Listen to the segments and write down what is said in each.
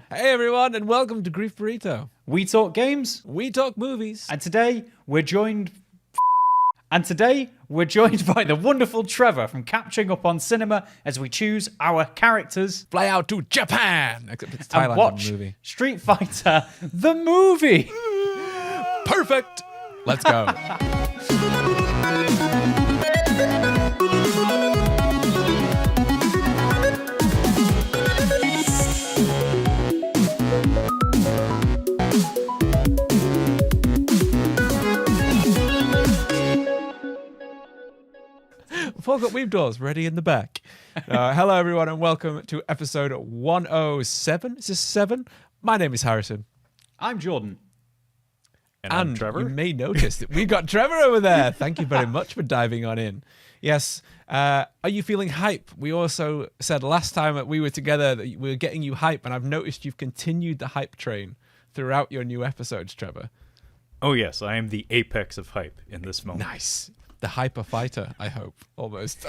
Hey everyone, and welcome to Grief Burrito. We talk games, We talk movies. and today we're joined by the wonderful Trevor from Catching Up on Cinema as we choose our characters Fly out to Japan. Except it's and Thailand watch movie. Street Fighter the movie. Perfect. Let's go. Folk got weave doors ready in the back. Hello everyone and welcome to episode 107. Is this 7? My name is Harrison. I'm Jordan. And I'm Trevor. You may notice that we've got Trevor over there. Thank you very much for diving on in. Yes. Are you feeling hype? We also said last time that we were together that we were getting you hype, and I've noticed you've continued the hype train throughout your new episodes, Trevor. Oh yes, I am the apex of hype in this moment. Nice. The hyper fighter, I hope, almost.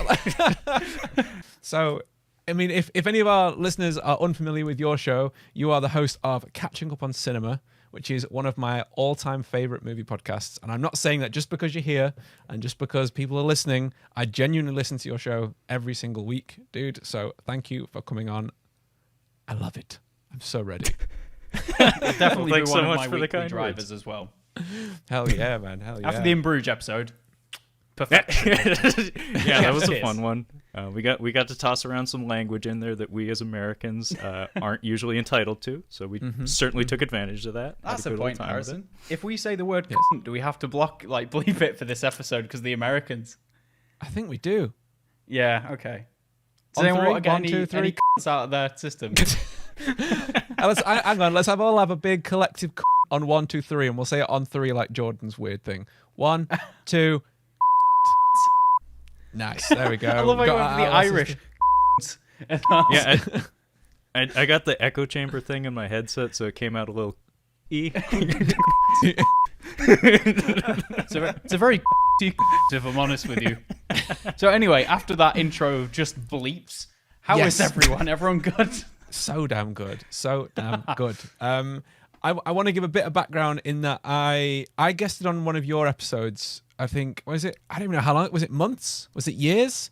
So, I mean, if any of our listeners are unfamiliar with your show, you are the host of Catching Up on Cinema, which is one of my all-time favorite movie podcasts. And I'm not saying that just because you're here and just because people are listening. I genuinely listen to your show every single week, dude. So thank you for coming on. I love it. I'm so ready. Definitely Thanks one so of much my for the weekly kind drivers words. as well. Hell yeah, man. Hell yeah. After the In Bruges episode, perfection. Yeah, that was a Cheers. fun one. We got to toss around some language in there that we as Americans aren't usually entitled to, so we certainly took advantage of that. That's Had the a good old point, time with it. Harrison. If we say the word Yes. cunt, do we have to bleep it for this episode because the Americans? I think we do. Yeah, okay. Does On anyone three? want to get 1, 2, any 3. cunts out of their system? Hang on. Let's all have a big collective on 1, 2, 3, and we'll say it on 3 like Jordan's weird thing. 1, 2. Nice. There we go. I love how you Got went for the our Irish. Yeah, I got the echo chamber thing in my headset, so it came out a little e. It's a very if I'm honest with you. So anyway, after that intro of just bleeps, how is Yes. everyone? Everyone good? So damn good. So damn good. I want to give a bit of background in that I guested on one of your episodes. I think, was it? I don't even know how long. Was it months? Was it years?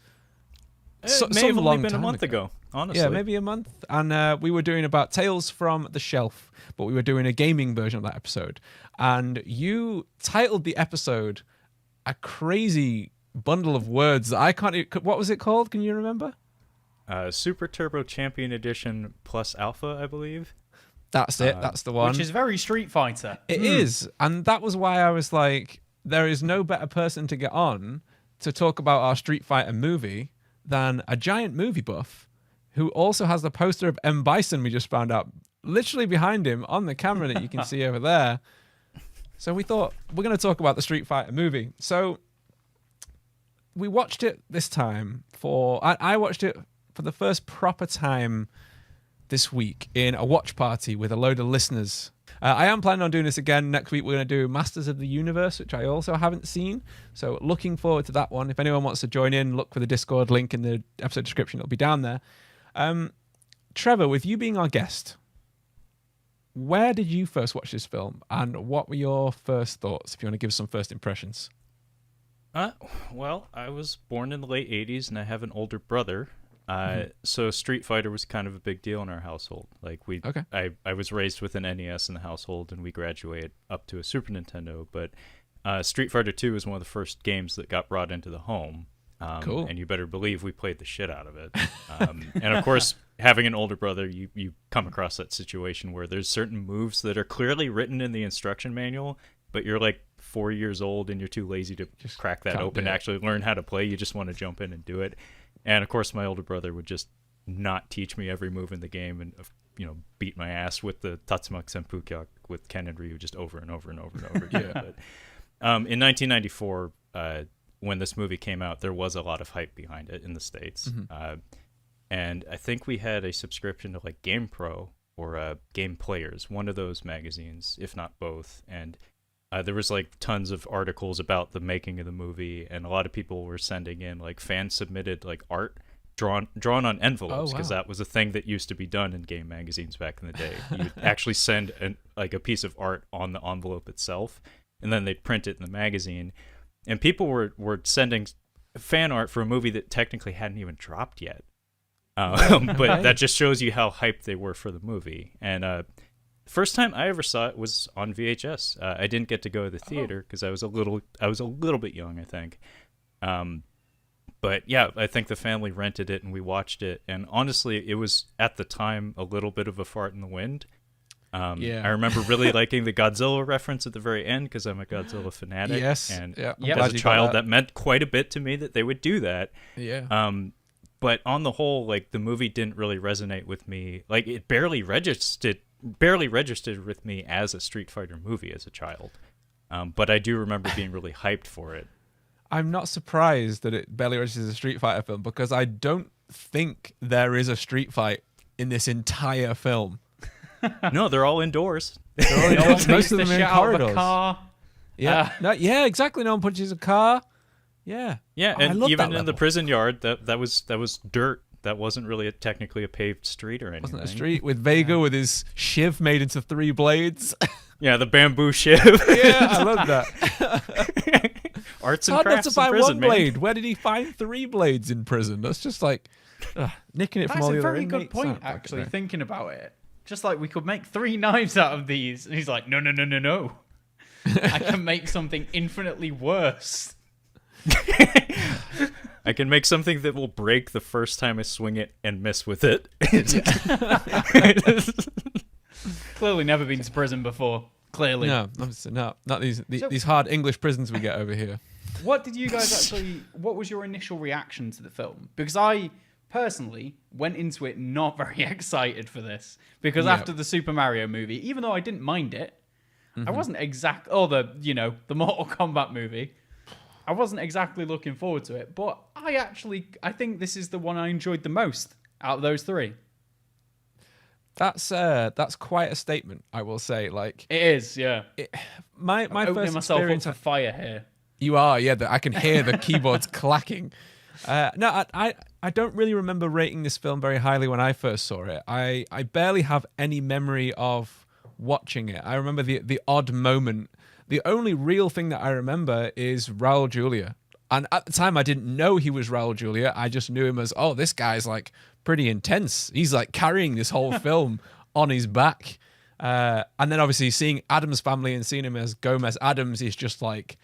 It may have only been a month ago, honestly. Yeah, maybe a month. And we were doing about Tales from the Shelf, but we were doing a gaming version of that episode. And you titled the episode a crazy bundle of words that I can't. What was it called? Can you remember? Super Turbo Champion Edition plus Alpha, I believe. That's it. That's the one. Which is very Street Fighter. It is. And that was why I was like, there is no better person to get on to talk about our Street Fighter movie than a giant movie buff who also has the poster of M. Bison we just found out literally behind him on the camera that you can see over there. So we thought, we're going to talk about the Street Fighter movie. So we watched it this time I watched it for the first proper time this week in a watch party with a load of listeners. I am planning on doing this again next week. We're going to do Masters of the Universe, which I also haven't seen. So looking forward to that one. If anyone wants to join in, look for the Discord link in the episode description. It'll be down there. Trevor, with you being our guest, where did you first watch this film? And what were your first thoughts, if you want to give some first impressions? Well, I was born in the late 80s, and I have an older brother. So Street Fighter was kind of a big deal in our household. Like I was raised with an NES in the household, and we graduated up to a Super Nintendo. But Street Fighter 2 was one of the first games that got brought into the home. Cool. And you better believe we played the shit out of it. And of course, having an older brother, you come across that situation where there's certain moves that are clearly written in the instruction manual, but you're like 4 years old and you're too lazy to just crack that open to actually learn how to play. You just want to jump in and do it. And of course, my older brother would just not teach me every move in the game and beat my ass with the Tatsumaki Senpukyak with Ken and Ryu just over and over and over and over again. But, in 1994, when this movie came out, there was a lot of hype behind it in the States. And I think we had a subscription to like GamePro or Game Players, one of those magazines, if not both. And there was like tons of articles about the making of the movie, and a lot of people were sending in like fan submitted like art drawn on envelopes, because wow. that was a thing that used to be done in game magazines back in the day. You'd actually send a piece of art on the envelope itself, and then they'd print it in the magazine. And people were sending fan art for a movie that technically hadn't even dropped yet. But that just shows you how hyped they were for the movie. And the first time I ever saw it was on VHS. I didn't get to go to the theater because I was a little bit young, I think. But yeah, I think the family rented it and we watched it. And honestly, it was at the time a little bit of a fart in the wind. I remember really liking the Godzilla reference at the very end because I'm a Godzilla fanatic. Yes. And As as a child, that meant quite a bit to me that they would do that. Yeah. But on the whole, like, the movie didn't really resonate with me. Like, it barely registered with me as a Street Fighter movie as a child. But I do remember being really hyped for it. I'm not surprised that it barely registers as a Street Fighter film because I don't think there is a street fight in this entire film. No, they're all indoors. Most of them in corridors. Car. Yeah, yeah, exactly. No one punches a car. Yeah, Yeah, I and love even that in the level. prison yard, that was dirt. That wasn't really technically a paved street or anything. Wasn't it a street with Vega with his shiv made into 3 blades? Yeah, the bamboo shiv. Yeah, I love that. Arts It's and hard not crafts to in find prison, one man. blade. Where did he find 3 blades in prison? That's just like nicking it from That's all a the other very good inmates. point, Oh, fuck it, actually, mate. thinking about it. Just like we could make 3 knives out of these. And he's like, no. I can make something infinitely worse. I can make something that will break the first time I swing it and miss with it. Clearly never been to prison before. Clearly. No, obviously not these hard English prisons we get over here. What did you guys actually... What was your initial reaction to the film? Because I personally went into it not very excited for this. Because Yeah. after the Super Mario movie, even though I didn't mind it, I wasn't exact... Oh, the Mortal Kombat movie. I wasn't exactly looking forward to it. But I think this is the one I enjoyed the most out of those 3. That's quite a statement, I will say. Like It is, yeah. my Opening first myself up experience. for fire here. You are, yeah. I can hear the keyboards clacking. No, I don't really remember rating this film very highly when I first saw it. I barely have any memory of watching it. I remember the odd moment. The only real thing that I remember is Raul Julia. And at the time, I didn't know he was Raul Julia. I just knew him as, oh, this guy's like pretty intense. He's like carrying this whole film on his back. And then obviously seeing Adam's family and seeing him as Gomez Adams is just like,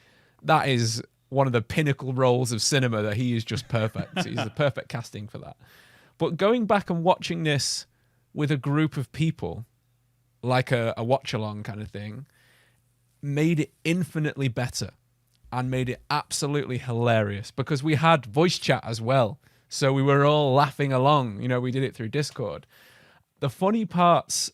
that is one of the pinnacle roles of cinema that he is just perfect. He's the perfect casting for that. But going back and watching this with a group of people, like a watch-along kind of thing, made it infinitely better and made it absolutely hilarious because we had voice chat as well. So we were all laughing along. We did it through Discord. The funny parts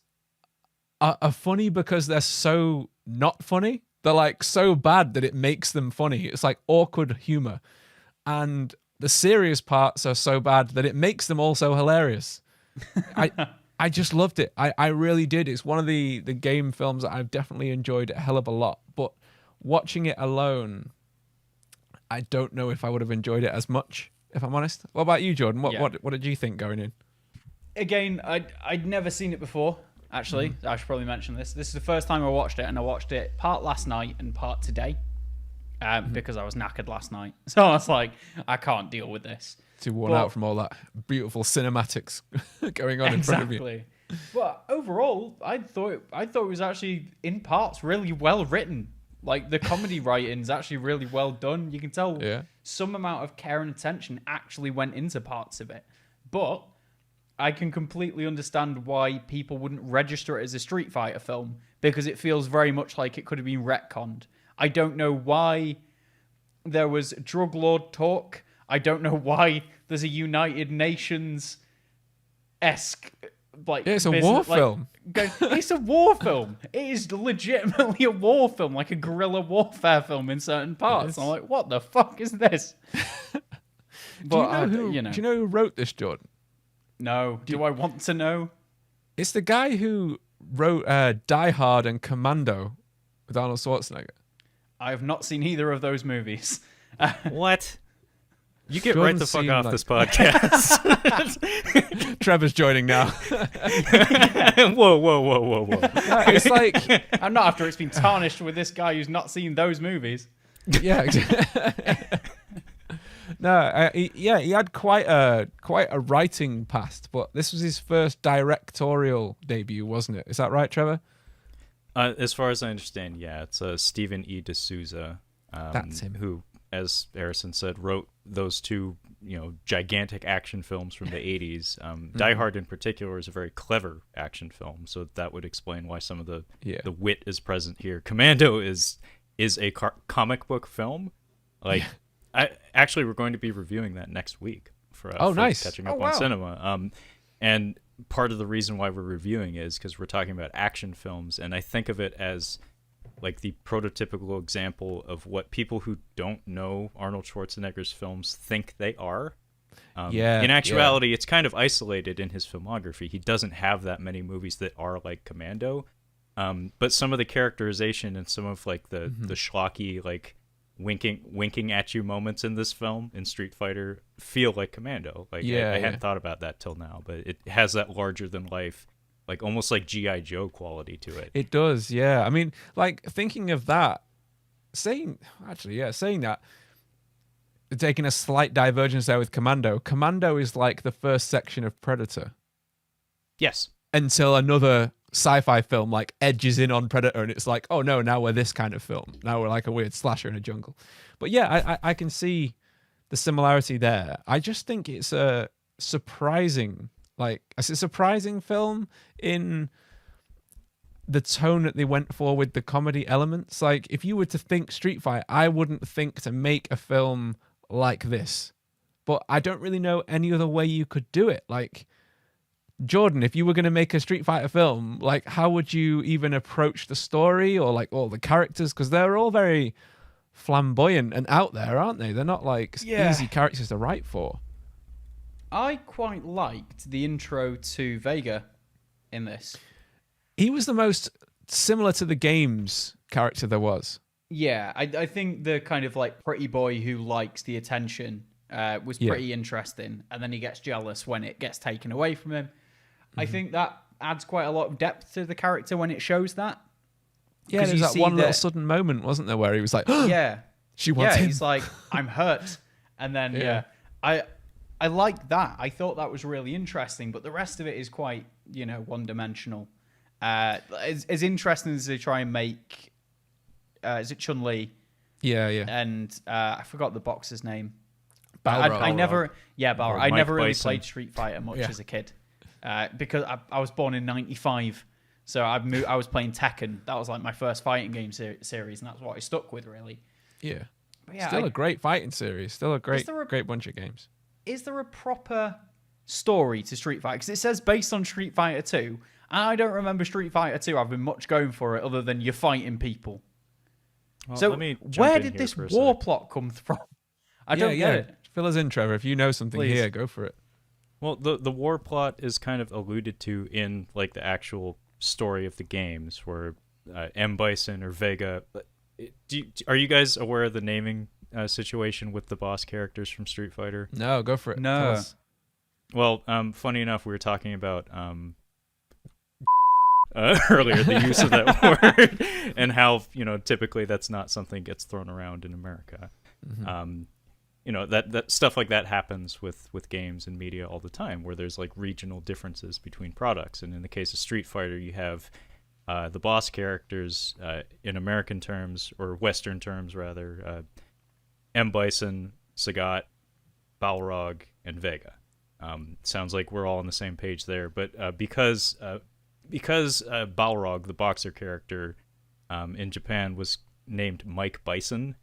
are funny because they're so not funny. They're like so bad that it makes them funny. It's like awkward humor. And the serious parts are so bad that it makes them also hilarious. I just loved it. I really did. It's one of the game films that I've definitely enjoyed a hell of a lot. But watching it alone, I don't know if I would have enjoyed it as much, if I'm honest. What about you, Jordan? What did you think going in? Again, I'd never seen it before, actually. I should probably mention this. This is the first time I watched it, and I watched it part last night and part today because I was knackered last night. So I was like, I can't deal with this. Too worn out from all that beautiful cinematics going on in front of you. Exactly. But overall, I thought it was actually in parts really well written. Like the comedy writing's actually really well done. You can tell some amount of care and attention actually went into parts of it. But I can completely understand why people wouldn't register it as a Street Fighter film because it feels very much like it could have been retconned. I don't know why there was drug lord talk. I don't know why there's a United Nations-esque it's a war film. It's a war film. It is legitimately a war film, like a guerrilla warfare film in certain parts. I'm like, what the fuck is this? Do you know who wrote this, Jordan? No. Do I want to know? It's the guy who wrote Die Hard and Commando with Arnold Schwarzenegger. I have not seen either of those movies. What? You get right the fuck seem off like- this podcast. Trevor's joining now. Whoa. It's like, And not after it's been tarnished with this guy who's not seen those movies. yeah. No, he had quite a writing past, but this was his first directorial debut, wasn't it? Is that right, Trevor? As far as I understand, yeah, it's Stephen E. D'Souza. That's him. Who, as Harrison said, wrote those two, gigantic action films from the 80s. Die Hard in particular is a very clever action film, so that would explain why some of the wit is present here. Commando is a comic book film. Like, we're going to be reviewing that next week for nice. Catching Up on Cinema. And part of the reason why we're reviewing is because we're talking about action films, and I think of it as like the prototypical example of what people who don't know Arnold Schwarzenegger's films think they are. In actuality, it's kind of isolated in his filmography. He doesn't have that many movies that are like Commando, but some of the characterization and some of like the schlocky, like winking at you moments in this film in Street Fighter feel like Commando. Like I hadn't thought about that till now, but it has that larger than life, like almost like G.I. Joe quality to it. It does, yeah. I mean, like thinking of that, saying that, taking a slight divergence there with Commando. Commando is like the first section of Predator. Yes. Until another sci-fi film like edges in on Predator, and it's like, oh no, now we're this kind of film. Now we're like a weird slasher in a jungle. But yeah, I can see the similarity there. I just think it's a surprising film in the tone that they went for with the comedy elements. Like, if you were to think Street Fighter, I wouldn't think to make a film like this. But I don't really know any other way you could do it. Like, Jordan, if you were going to make a Street Fighter film, like, how would you even approach the story or like all the characters? Because they're all very flamboyant and out there, aren't they? They're not like easy characters to write for. I quite liked the intro to Vega in this. He was the most similar to the games character there was. Yeah, I think the kind of like pretty boy who likes the attention was pretty interesting, and then he gets jealous when it gets taken away from him. I think that adds quite a lot of depth to the character when it shows that. Yeah, there's that one little sudden moment, wasn't there, where he was like, yeah, she wants him. He's like, I'm hurt. And then, I like that. I thought that was really interesting, but the rest of it is quite, one-dimensional. As interesting as they try and make, is it Chun-Li? Yeah. And I forgot the boxer's name. Balrog. I never really Bison. played Street Fighter much as a kid. Because I was born in 95, so I was playing Tekken. That was like my first fighting game series, and that's what I stuck with, really. Yeah. Yeah, Still a great fighting series. Still a great bunch of games. Is there a proper story to Street Fighter? Because it says based on Street Fighter 2, and I don't remember Street Fighter 2 having much going for it other than you're fighting people. Well, so where did this war sec. plot come from? I don't get it. Fill us in, Trevor. If you know something here, go for it. Well, the war plot is kind of alluded to in like the actual story of the games, where M. Bison or Vega. Are you guys aware of the naming situation with the boss characters from Street Fighter? No, go for it. No. Well, funny enough, we were talking about earlier the use of that word and how typically that's not something that gets thrown around in America. Mm-hmm. That stuff like that happens with games and media all the time, where there's like regional differences between products. And in the case of Street Fighter, you have the boss characters in American terms, or Western terms rather, M. Bison, Sagat, Balrog, and Vega. Sounds like we're all on the same page there. But because Balrog, the boxer character in Japan, was named Mike Bison,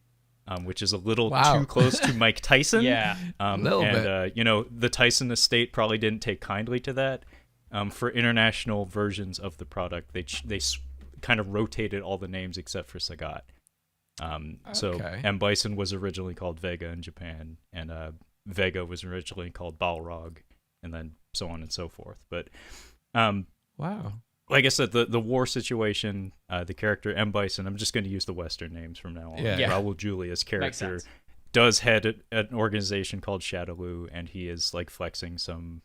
which is a little too close to Mike Tyson. Yeah, a little bit. The Tyson estate probably didn't take kindly to that. For international versions of the product, they kind of rotated all the names except for Sagat. So M. Bison was originally called Vega in Japan, and Vega was originally called Balrog, and then so on and so forth. But wow. Like I said, the war situation, the character M. Bison, I'm just going to use the Western names from now on. Yeah. Raul Julia's character does head an organization called Shadowloo, and he is like flexing some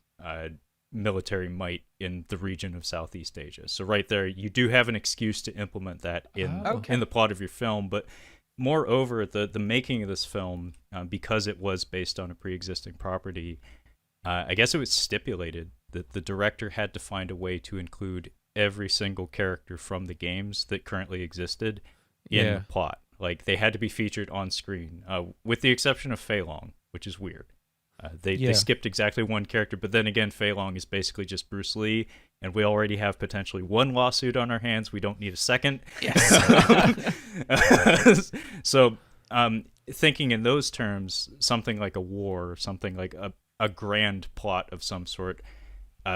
military might in the region of Southeast Asia. So right there, you do have an excuse to implement that in the plot of your film. But moreover, the making of this film, because it was based on a pre-existing property, I guess it was stipulated that the director had to find a way to include every single character from the games that currently existed in the plot. Like, they had to be featured on screen, with the exception of Fei Long, which is weird. They skipped exactly one character, but then again, Fei Long is basically just Bruce Lee, and we already have potentially one lawsuit on our hands. We don't need a second. Yes. So, thinking in those terms, something like a war, something like a grand plot of some sort,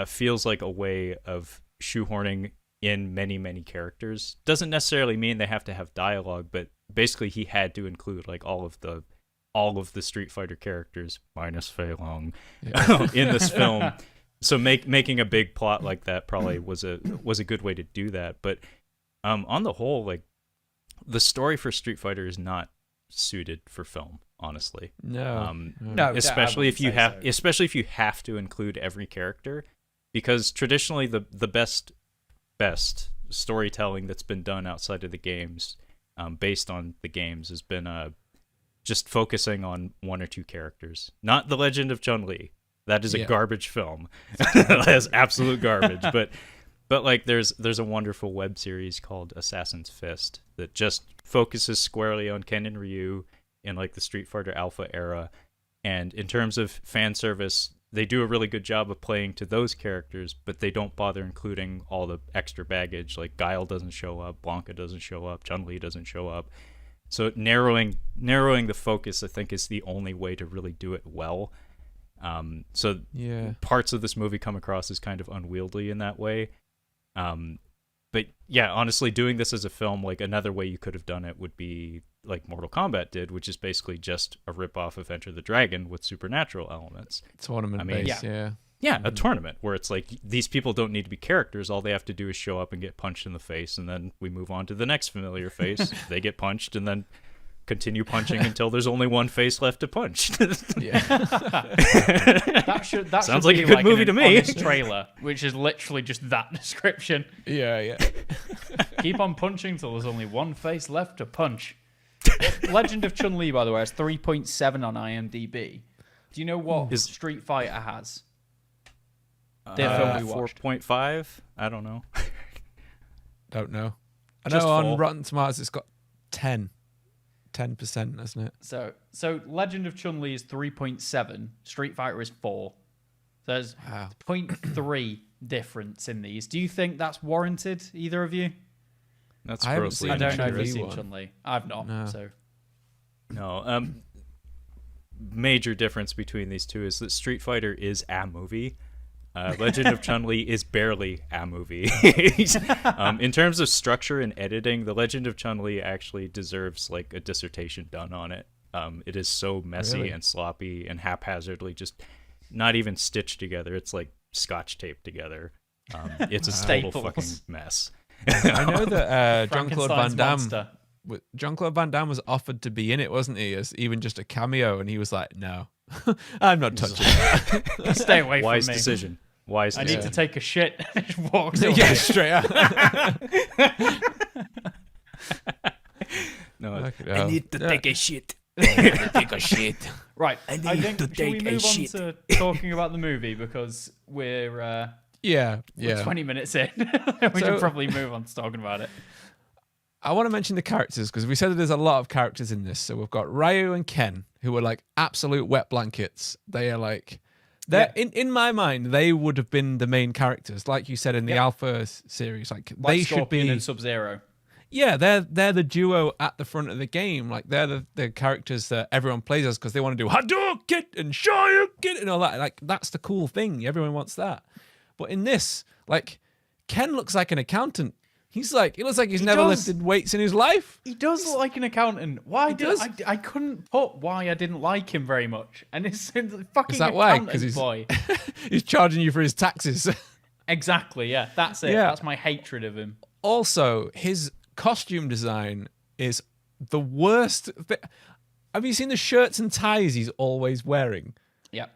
feels like a way of shoehorning in many, many characters. Doesn't necessarily mean they have to have dialogue, but basically he had to include like all of the Street Fighter characters minus Fei Long in this film. So making a big plot like that probably was a good way to do that. But on the whole, like, the story for Street Fighter is not suited for film, honestly. No, especially if you have to include every character, because traditionally the best storytelling that's been done outside of the games, based on the games, has been just focusing on one or two characters. Not The Legend of Chun-Li. That is a garbage film. That is absolute garbage. But like there's a wonderful web series called Assassin's Fist that just focuses squarely on Ken and Ryu in like the Street Fighter Alpha era. And in terms of fan service, they do a really good job of playing to those characters, but they don't bother including all the extra baggage. Like Guile doesn't show up, Blanca doesn't show up, Chun-Li doesn't show up. So narrowing the focus, I think, is the only way to really do it well. So parts of this movie come across as kind of unwieldy in that way. But yeah, honestly, doing this as a film, like, another way you could have done it would be like Mortal Kombat did, which is basically just a ripoff of Enter the Dragon with supernatural elements. Tournament based, Yeah, a tournament where it's like these people don't need to be characters. All they have to do is show up and get punched in the face, and then we move on to the next familiar face. They get punched, and then continue punching until there's only one face left to punch. That sounds should like be a good movie to me. Honest trailer, which is literally just that description. Yeah. Keep on punching till there's only one face left to punch. Legend of Chun-Li, by the way, has 3.7 on IMDb. Do you know what Street Fighter has? The film we watched. 4.5? I don't know. Don't know. I Just know on 4. Rotten Tomatoes it's got 10%, isn't it? So Legend of Chun-Li is 3.7. Street Fighter is 4. So there's 0.3 difference in these. Do you think that's warranted, either of you? That's I grossly I don't know if inaccurate. you've seen Chun-Li. I've not. No. So No. Major difference between these two is that Street Fighter is a movie. Legend of Chun-Li is barely a movie. In terms of structure and editing, The Legend of Chun-Li actually deserves like a dissertation done on it. It is so messy and sloppy and haphazardly, just not even stitched together. It's like Scotch tape together. It's a total fucking mess. I know that Jean-Claude Van Frankenstein's Damme. monster. Jean-Claude Van Damme was offered to be in it, wasn't he? As even just a cameo, and he was like, "No, I'm not touching that." Stay away from me. Wise decision. I need to take a shit. And just walks away. Yeah, straight out. No, I need to take a shit. Take a shit. Right. I I need think to should we take a move on shit. to talking about the movie, because we're Yeah. 20 minutes in. We So- should probably move on to talking about it. I want to mention the characters because we said that there's a lot of characters in this. So we've got Ryu and Ken, who are like absolute wet blankets. They are like, in my mind, they would have been the main characters, like you said in the Alpha series. Like they should Scorpion be. and Sub-Zero. Yeah, they're the duo at the front of the game. Like they're the characters that everyone plays as because they want to do Hadouken and Shoryuken and all that. Like that's the cool thing. Everyone wants that. But in this, like Ken looks like an accountant. He looks like he's never lifted weights in his life. He does look like an accountant. Why I couldn't put why I didn't like him very much. And it's the fucking Is that why? accountant Because boy. he's charging you for his taxes. Exactly, yeah. That's it. Yeah. That's my hatred of him. Also, his costume design is the worst. Have you seen the shirts and ties he's always wearing? Yep.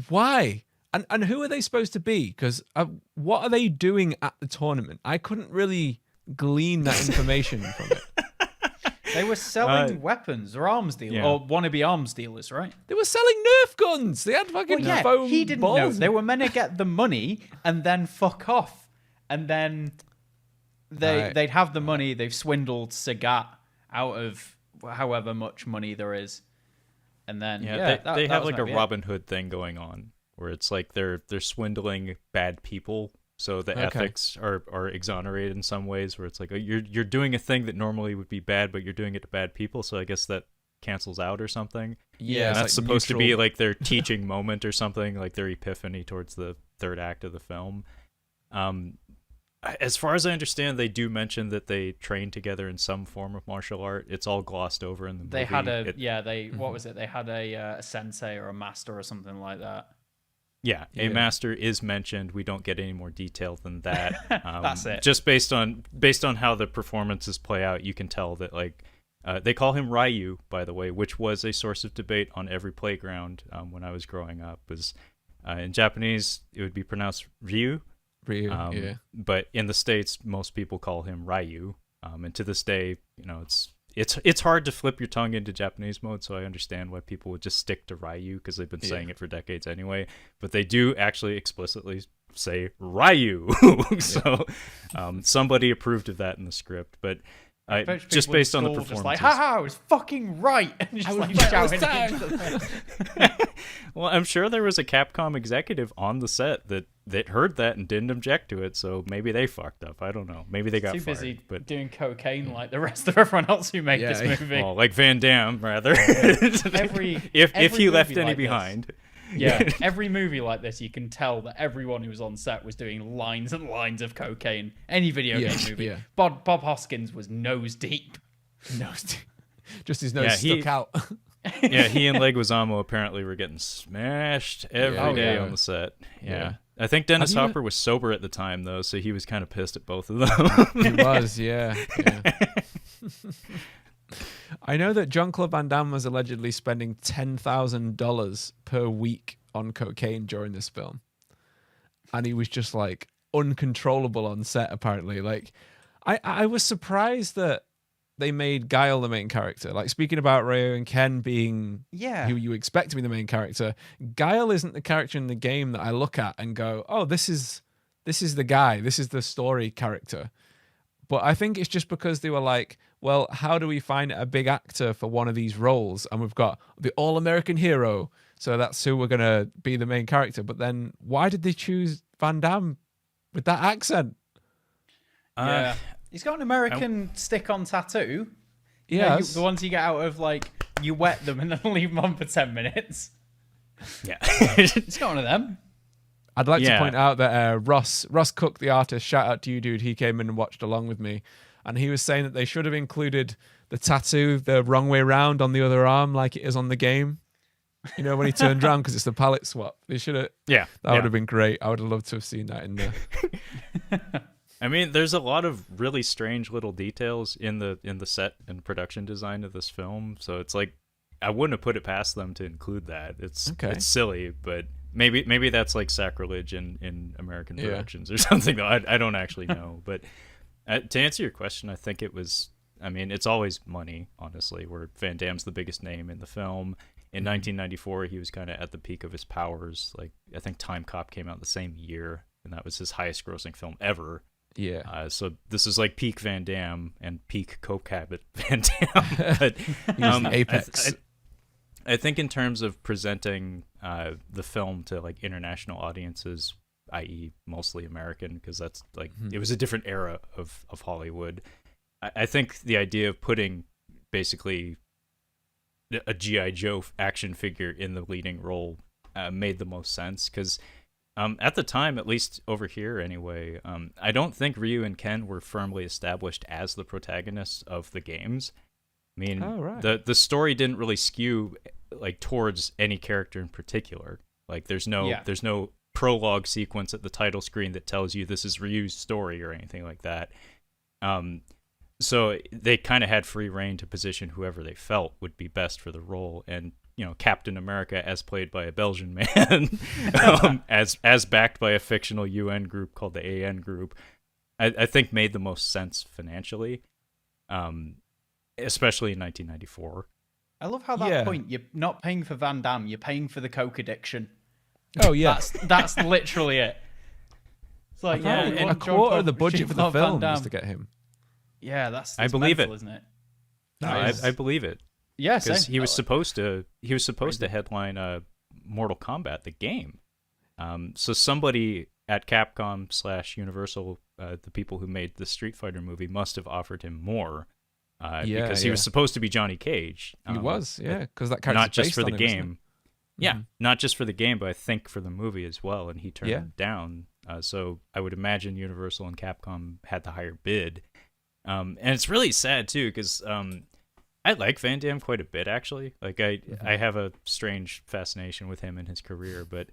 Why? And who are they supposed to be? Because what are they doing at the tournament? I couldn't really glean that information from it. They were selling weapons or arms dealers, or wannabe arms dealers, right? They were selling Nerf guns. They had fucking foam he didn't balls. know. They were meant to get the money and then fuck off. And then they'd have the money. They've swindled Sagat out of however much money there is. And then, they have like a Robin Hood thing going on where it's like they're swindling bad people. So the ethics are exonerated in some ways, where it's like you're doing a thing that normally would be bad, but you're doing it to bad people. So I guess that cancels out or something. Yeah, and that's supposed to be like their teaching moment or something, like their epiphany towards the third act of the film. As far as I understand, they do mention that they trained together in some form of martial art. It's all glossed over in the movie. They had what was it? They had a sensei or a master or something like that. Yeah, a master is mentioned. We don't get any more detail than that. That's it. Just based on how the performances play out, you can tell that they call him Ryu, by the way, which was a source of debate on every playground when I was growing up. Was in Japanese it would be pronounced Ryu. But in the States, most people call him Ryu. And to this day, it's hard to flip your tongue into Japanese mode, so I understand why people would just stick to Ryu because they've been saying it for decades anyway. But they do actually explicitly say Ryu, so somebody approved of that in the script. But just based on the performance, just like, haha, I was fucking right, and just like shouting. Well, I'm sure there was a Capcom executive on the set that heard that and didn't object to it, so maybe they fucked up. I don't know. Maybe they got too fired, busy but doing cocaine like the rest of everyone else who made this movie. Well, like Van Damme, rather. If he left any behind. Yeah, every movie like this, you can tell that everyone who was on set was doing lines and lines of cocaine. Any video game movie. Yeah. Bob Hoskins was nose deep. Just his nose stuck out. Yeah, he and Leguizamo apparently were getting smashed every day on the set. Yeah. I think Dennis Hopper was sober at the time, though, so he was kind of pissed at both of them. He was, yeah. I know that Jean-Claude Van Damme was allegedly spending $10,000 per week on cocaine during this film. And he was just, like, uncontrollable on set, apparently. Like, I was surprised that they made Guile the main character. Like, speaking about Ryu and Ken being who you expect to be the main character, Guile isn't the character in the game that I look at and go, oh, this is the guy. This is the story character. But I think it's just because they were like, well, how do we find a big actor for one of these roles? And we've got the all-American hero, so that's who we're going to be the main character. But then why did they choose Van Damme with that accent? He's got an American stick-on tattoo. Yeah, the ones you get out of, like, you wet them and then leave them on for 10 minutes. Yeah. He's got one of them. I'd like to point out that Ross Cook, the artist, shout out to you, dude. He came in and watched along with me. And he was saying that they should have included the tattoo the wrong way round on the other arm like it is on the game. You know, when he turned around because it's the palette swap. They should have. Yeah. That would have been great. I would have loved to have seen that in there. I mean, there's a lot of really strange little details in the set and production design of this film. So it's like, I wouldn't have put it past them to include that. It's silly, but maybe that's like sacrilege in American productions or something, though. I don't actually know. But to answer your question, I think it's always money, honestly, where Van Damme's the biggest name in the film. In 1994, he was kind of at the peak of his powers. Like, I think Time Cop came out the same year, and that was his highest grossing film ever. Yeah. So this is like peak Van Damme and peak coke habit Van Damme. But apex. I think in terms of presenting the film to like international audiences, i.e. mostly American, because that's like it was a different era of Hollywood. I think the idea of putting basically a G.I. Joe action figure in the leading role made the most sense, because at the time, at least over here anyway, I don't think Ryu and Ken were firmly established as the protagonists of the games. I mean, the story didn't really skew like towards any character in particular. Like there's no prologue sequence at the title screen that tells you this is Ryu's story or anything like that. So they kind of had free reign to position whoever they felt would be best for the role. And, Captain America, as played by a Belgian man, as backed by a fictional UN group called the AN Group, I think made the most sense financially, especially in 1994. I love how that point, you're not paying for Van Damme, you're paying for the coke addiction. Oh, yeah. That's literally it. It's like, a quarter of the budget for the film was to get him. Yeah, that's I believe mental, it, isn't it? No, I believe it. Yeah, because he was supposed to headline Mortal Kombat, the game. So somebody at Capcom / Universal, the people who made the Street Fighter movie, must have offered him more. Because he was supposed to be Johnny Cage. He was, because that character's not just based for the on him, game. Yeah, not just for the game, but I think for the movie as well. And he turned it down. So I would imagine Universal and Capcom had the higher bid. And it's really sad too, because I like Van Damme quite a bit, actually. Like I have a strange fascination with him and his career, but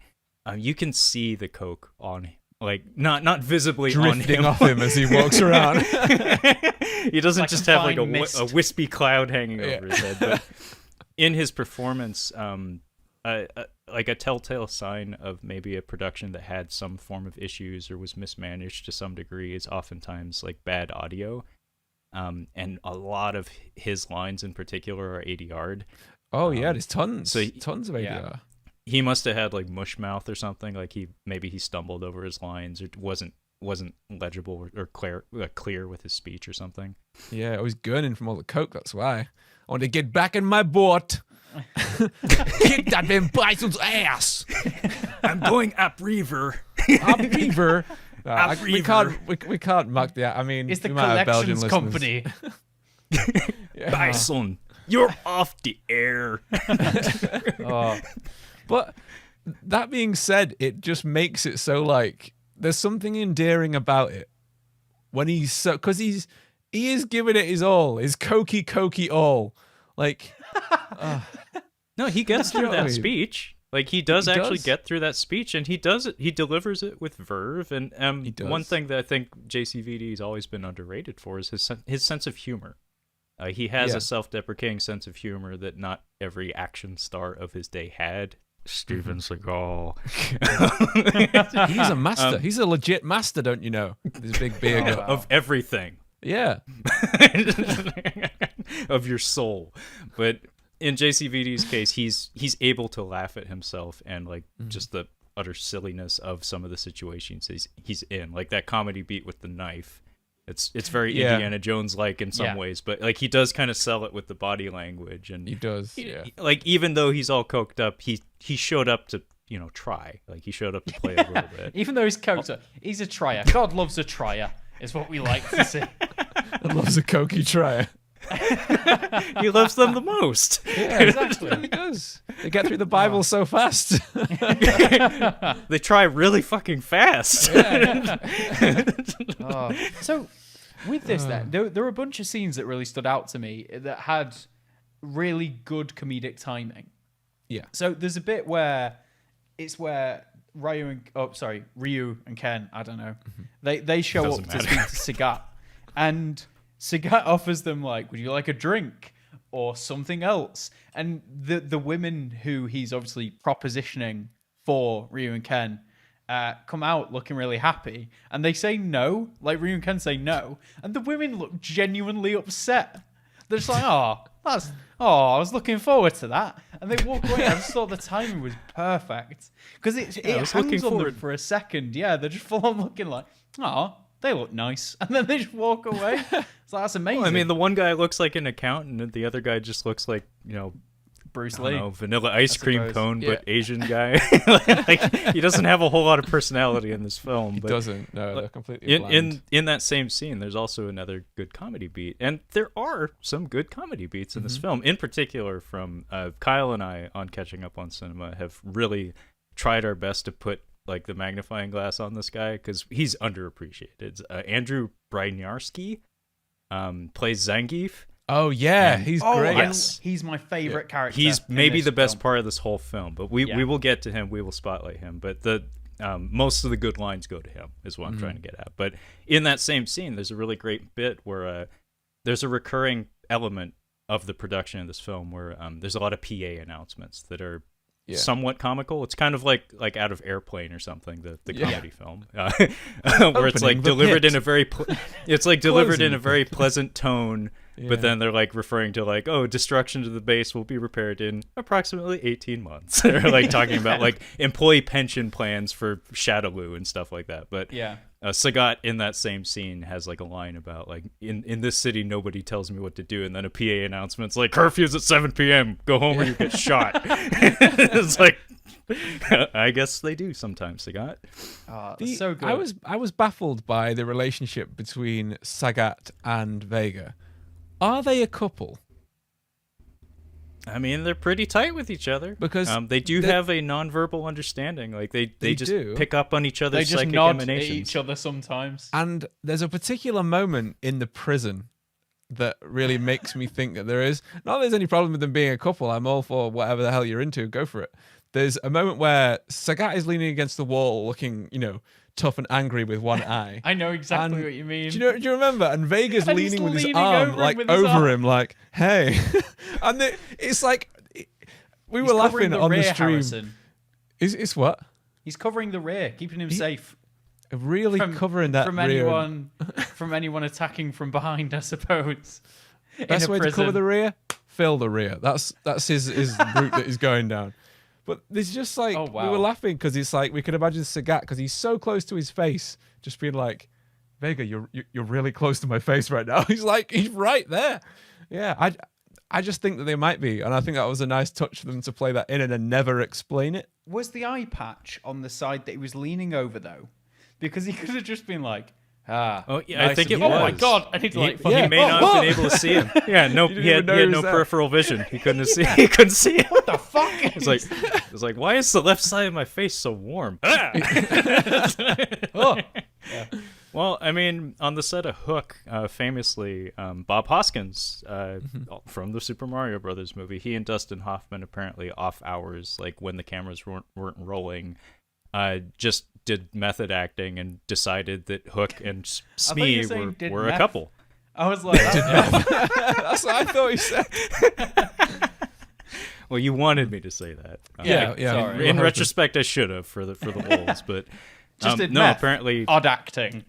you can see the coke on, like, not visibly drifting on him. off him as he walks around. He doesn't like just a have like fine a wispy cloud hanging over his head, but in his performance, like a telltale sign of maybe a production that had some form of issues or was mismanaged to some degree is oftentimes like bad audio. And a lot of his lines in particular are ADR'd. Oh yeah, there's tons of ADR. Yeah. He must have had like mush mouth or something. Like he stumbled over his lines or wasn't legible or clear with his speech or something. Yeah, I was gurning from all the coke. That's why I want to get back in my boat. Kick that Van Bison's ass. I'm going upriver. Upriver. We can't muck that. I mean, it's the collections company. Bison, you're off the air. But that being said, it just makes it so like there's something endearing about it when he's so, because he is giving it his all, his cokey all. Like, no, he gets through that speech. Like he does get through that speech, and he does it. He delivers it with verve. And one thing that I think JCVD's always been underrated for is his sense of humor. He has a self-deprecating sense of humor that not every action star of his day had. Steven Seagal. He's a master. He's a legit master, don't you know? This big beard of everything. Yeah. Of your soul. But in JCVD's case, he's able to laugh at himself and like just the utter silliness of some of the situations he's in. Like that comedy beat with the knife. It's very Indiana Jones like in some ways, but like he does kind of sell it with the body language, and he does. Like even though he's all coked up, he showed up to try. Like he showed up to play a little bit. Even though he's coked up, he's a trier. God loves a trier. Is what we like to see. God loves a cokey trier. He loves them the most. Yeah, exactly. He does. They get through the Bible so fast. They try really fucking fast. So, with this, then there were a bunch of scenes that really stood out to me that had really good comedic timing. Yeah. So there's a bit where Ryu and Ken, I don't know, they show up to speak to Sagat, and Sagat offers them like, would you like a drink or something else? And the women who he's obviously propositioning for Ryu and Ken come out looking really happy, and they say no. Like Ryu and Ken say no, and the women look genuinely upset. They're just like, I was looking forward to that, and they walk away. I just thought the timing was perfect because it hangs on them for a second. Yeah, they're just full on looking like, they look nice, and then they just walk away. So that's amazing. Well, I mean, the one guy looks like an accountant, and the other guy just looks like Bruce Lee, vanilla ice cream cone, but Asian guy. Like he doesn't have a whole lot of personality in this film. He doesn't. No, they're completely bland. In that same scene, there's also another good comedy beat, and there are some good comedy beats in this film. In particular, from Kyle and I on Catching Up on Cinema have really tried our best to put like the magnifying glass on this guy because he's underappreciated. Andrew Brynjarski plays Zangief. Oh yeah, he's great. Yes, he's my favorite character. He's maybe the best part of this whole film, but we will get to him. We will spotlight him, but the most of the good lines go to him is what I'm trying to get at. But in that same scene, there's a really great bit where there's a recurring element of the production of this film where there's a lot of PA announcements that are somewhat comical. It's kind of like out of Airplane or something, the comedy film, where it's like delivered in a very delivered in a very pleasant tone. But then they're like referring to like, oh, destruction to the base will be repaired in approximately 18 months. They're like talking about like employee pension plans for Shadaloo and stuff like that. But Sagat in that same scene has like a line about like, in this city, nobody tells me what to do. And then a PA announcement's like, curfew's at 7 p.m. Go home or you get shot. It's like, I guess they do sometimes, Sagat. So good. I was baffled by the relationship between Sagat and Vega. Are they a couple? I mean, they're pretty tight with each other because they do have a nonverbal understanding. Like they just pick up on each other's psychic emanations. They just nod at each other sometimes. And there's a particular moment in the prison that really makes me think that there is. Not that there's any problem with them being a couple. I'm all for whatever the hell you're into. Go for it. There's a moment where Sagat is leaning against the wall, looking, tough and angry with one eye. I know exactly what you mean. Do you remember? And Vega's leaning with his arm over him, like, hey. And it's like we were laughing on the stream. Harrison. It's what? He's covering the rear, keeping him safe. Really covering that from rear. From anyone attacking from behind, I suppose. Best way to cover the rear? Fill the rear. That's his route that he's going down. But there's just like, we were laughing because it's like, we could imagine Sagat, because he's so close to his face, just being like, Vega, you're really close to my face right now. He's right there. Yeah, I just think that they might be. And I think that was a nice touch for them to play that in and then never explain it. Was the eye patch on the side that he was leaning over, though? Because he could have just been like, oh yeah, I think it was. Oh my god! I need to he may not have been able to see him. Yeah, no, he had no peripheral vision. He couldn't see. He couldn't see him. What the fuck? It's like, why is the left side of my face so warm? Well, I mean, on the set of Hook, famously, Bob Hoskins from the Super Mario Brothers movie, he and Dustin Hoffman apparently off hours, like when the cameras weren't rolling, just did method acting and decided that Hook and Smee were a couple. I was like, that's what I thought he said. Well, you wanted me to say that. Yeah. Sorry. In retrospect, I should have for the roles, but just apparently odd acting.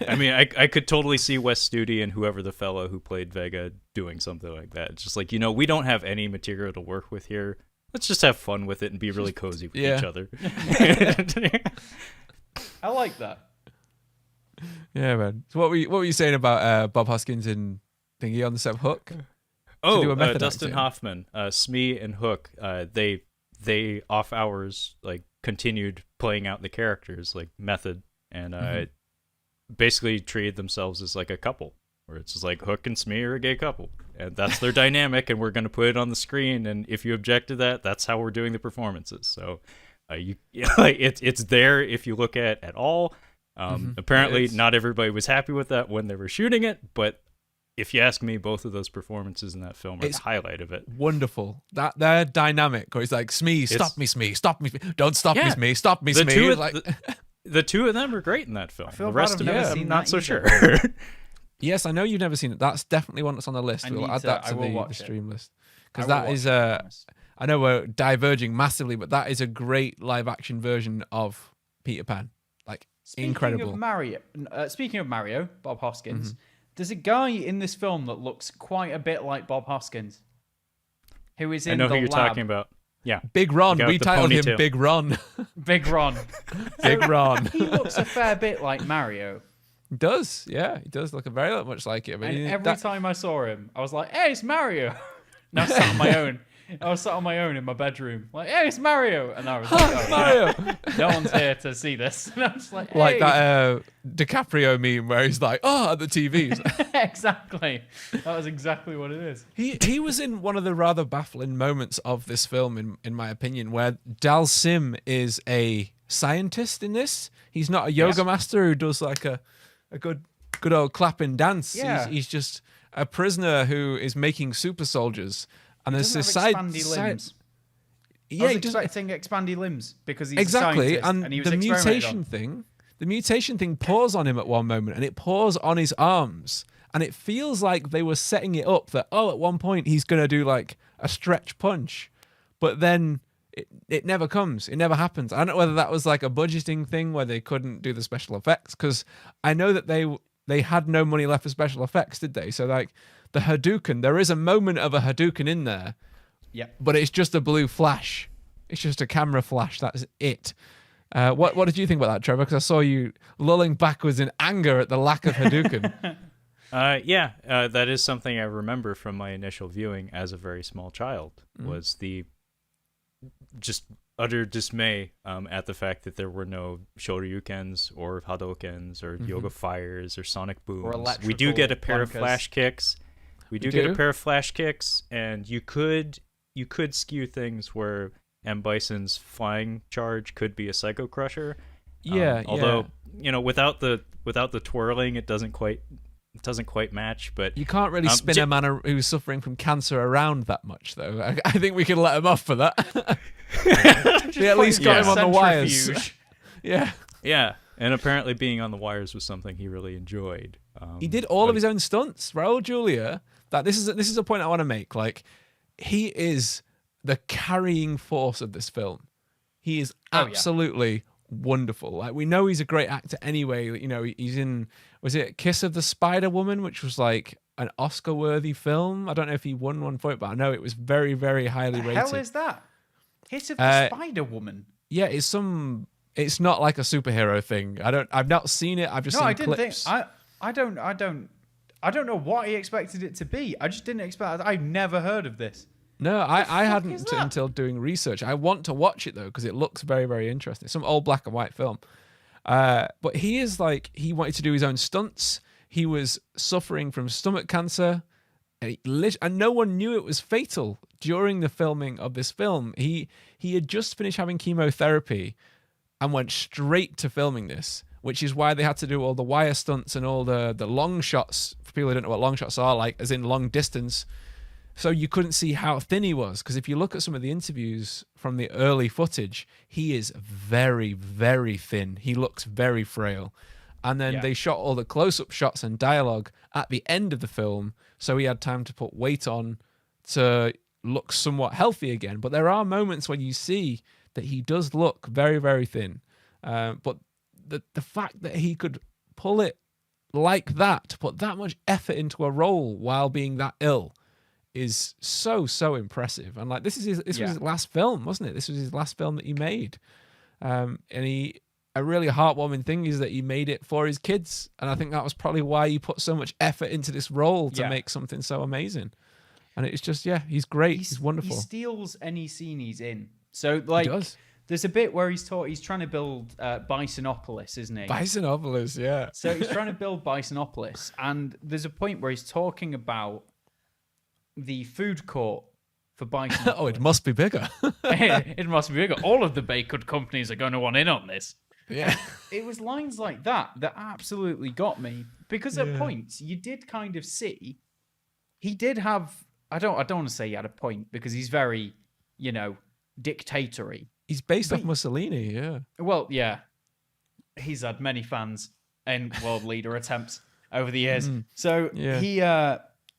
I mean, I could totally see Wes Studi and whoever the fellow who played Vega doing something like that. It's just like, we don't have any material to work with here. Let's just have fun with it and be really cozy with each other. I like that. Yeah, man. So what were you saying about Bob Hoskins and thingy on the set of Hook? Dustin Hoffman, Smee and Hook, they off hours like continued playing out the characters like method and basically treated themselves as like a couple. Where it's just like Hook and Smee are a gay couple, and that's their dynamic, and we're going to put it on the screen. And if you object to that, that's how we're doing the performances. So, it's there if you look at all. Apparently, not everybody was happy with that when they were shooting it, but if you ask me, both of those performances in that film are the highlight of it. Wonderful. That they're dynamic. Or it's like, Smee, stop me, Smee, stop me, don't stop me, Smee, stop me, Smee. The two of them are great in that film. The rest of them, I'm not so sure. Yes, I know you've never seen it. That's definitely one that's on the list. We'll add that to the stream list. Because that is I know we're diverging massively, but that is a great live action version of Peter Pan. Like, incredible. Speaking of Mario, Bob Hoskins, there's a guy in this film that looks quite a bit like Bob Hoskins. Who is in the lab. I know who you're talking about. Yeah. Big Ron. We titled him Big Ron. Big Ron. Big Ron. He looks a fair bit like Mario. He does, yeah. He does look very much like it. And every time I saw him, I was like, hey, it's Mario. And I was sat on my own. I was sat on my own in my bedroom. Like, hey, it's Mario. And I was like, Mario. No one's here to see this. And I was like, hey. Like that DiCaprio meme where he's like, at the TV. Exactly. That was exactly what it is. He was in one of the rather baffling moments of this film, in my opinion, where Dal Sim is a scientist in this. He's not a yoga master who does like a good old clapping dance. Yeah. He's just a prisoner who is making super soldiers. And there's this limbs. Yeah, I was expecting expandy limbs because he's exactly, a scientist, and he was the mutation thing. The mutation thing pours on him at one moment, and it pours on his arms, And it feels like they were setting it up that, at one point he's going to do like a stretch punch. But then it never comes. It never happens. I don't know whether that was like a budgeting thing where they couldn't do the special effects, because I know that they had no money left for special effects, did they? So like the Hadouken, there is a moment of a Hadouken in there. Yeah. But it's just a blue flash. It's just a camera flash. That's it. What did you think about that, Trevor? Because I saw you lolling backwards in anger at the lack of Hadouken. That is something I remember from my initial viewing as a very small child, was the just utter dismay at the fact that there were no Shoryukens or Hadoukens or Yoga Fires or Sonic Booms. We do get a pair of flash kicks. We do get a pair of flash kicks, and you could skew things where M. Bison's flying charge could be a Psycho Crusher. Although, without the twirling, it doesn't quite match. But you can't really spin a man who's suffering from cancer around that much, though. I think we can let him off for that. They at least got him on the wires. Yeah. And apparently being on the wires was something he really enjoyed. He did all of his own stunts. Raul Julia, this is a point I want to make. Like, he is the carrying force of this film. He is absolutely wonderful. Like, we know he's a great actor anyway. You know, he's in, was it Kiss of the Spider Woman, which was like an Oscar-worthy film? I don't know if he won one for it, but I know it was very, very highly rated. What the hell is that? Kiss of the Spider Woman? Yeah, it's not like a superhero thing. I've not seen it. I've just seen clips. I don't know what he expected it to be. I just didn't expect it. I've never heard of this. No, I hadn't until doing research. I want to watch it though, because it looks very, very interesting. Some old black and white film. But he is like, he wanted to do his own stunts. He was suffering from stomach cancer. And no one knew it was fatal during the filming of this film. He had just finished having chemotherapy and went straight to filming this, which is why they had to do all the wire stunts and all the long shots. For people who don't know what long shots are, like as in long distance. So you couldn't see how thin he was, because if you look at some of the interviews from the early footage, he is very, very thin. He looks very frail. And then they shot all the close-up shots and dialogue at the end of the film, so he had time to put weight on to look somewhat healthy again. But there are moments when you see that he does look very, very thin. But the fact that he could pull it like that, to put that much effort into a role while being that ill, is so impressive. And like, this was his last film, wasn't it? This was his last film that he made. And a really heartwarming thing is that he made it for his kids, and I think that was probably why he put so much effort into this role to make something so amazing. And it's just, he's great. He's wonderful. He steals any scene he's in. So like, there's a bit where he's trying to build Bisonopolis, isn't he? Bisonopolis, yeah. So he's trying to build Bisonopolis, and there's a point where he's talking about the food court for Bison. Oh, it must be bigger. It must be bigger. All of the baked good companies are going to want in on this. Yeah. It was lines like that absolutely got me, because at points you did kind of see he did have, I don't want to say he had a point, because he's very, dictatory. He's based off Mussolini, yeah. Well, yeah. He's had many fans and world leader attempts over the years. So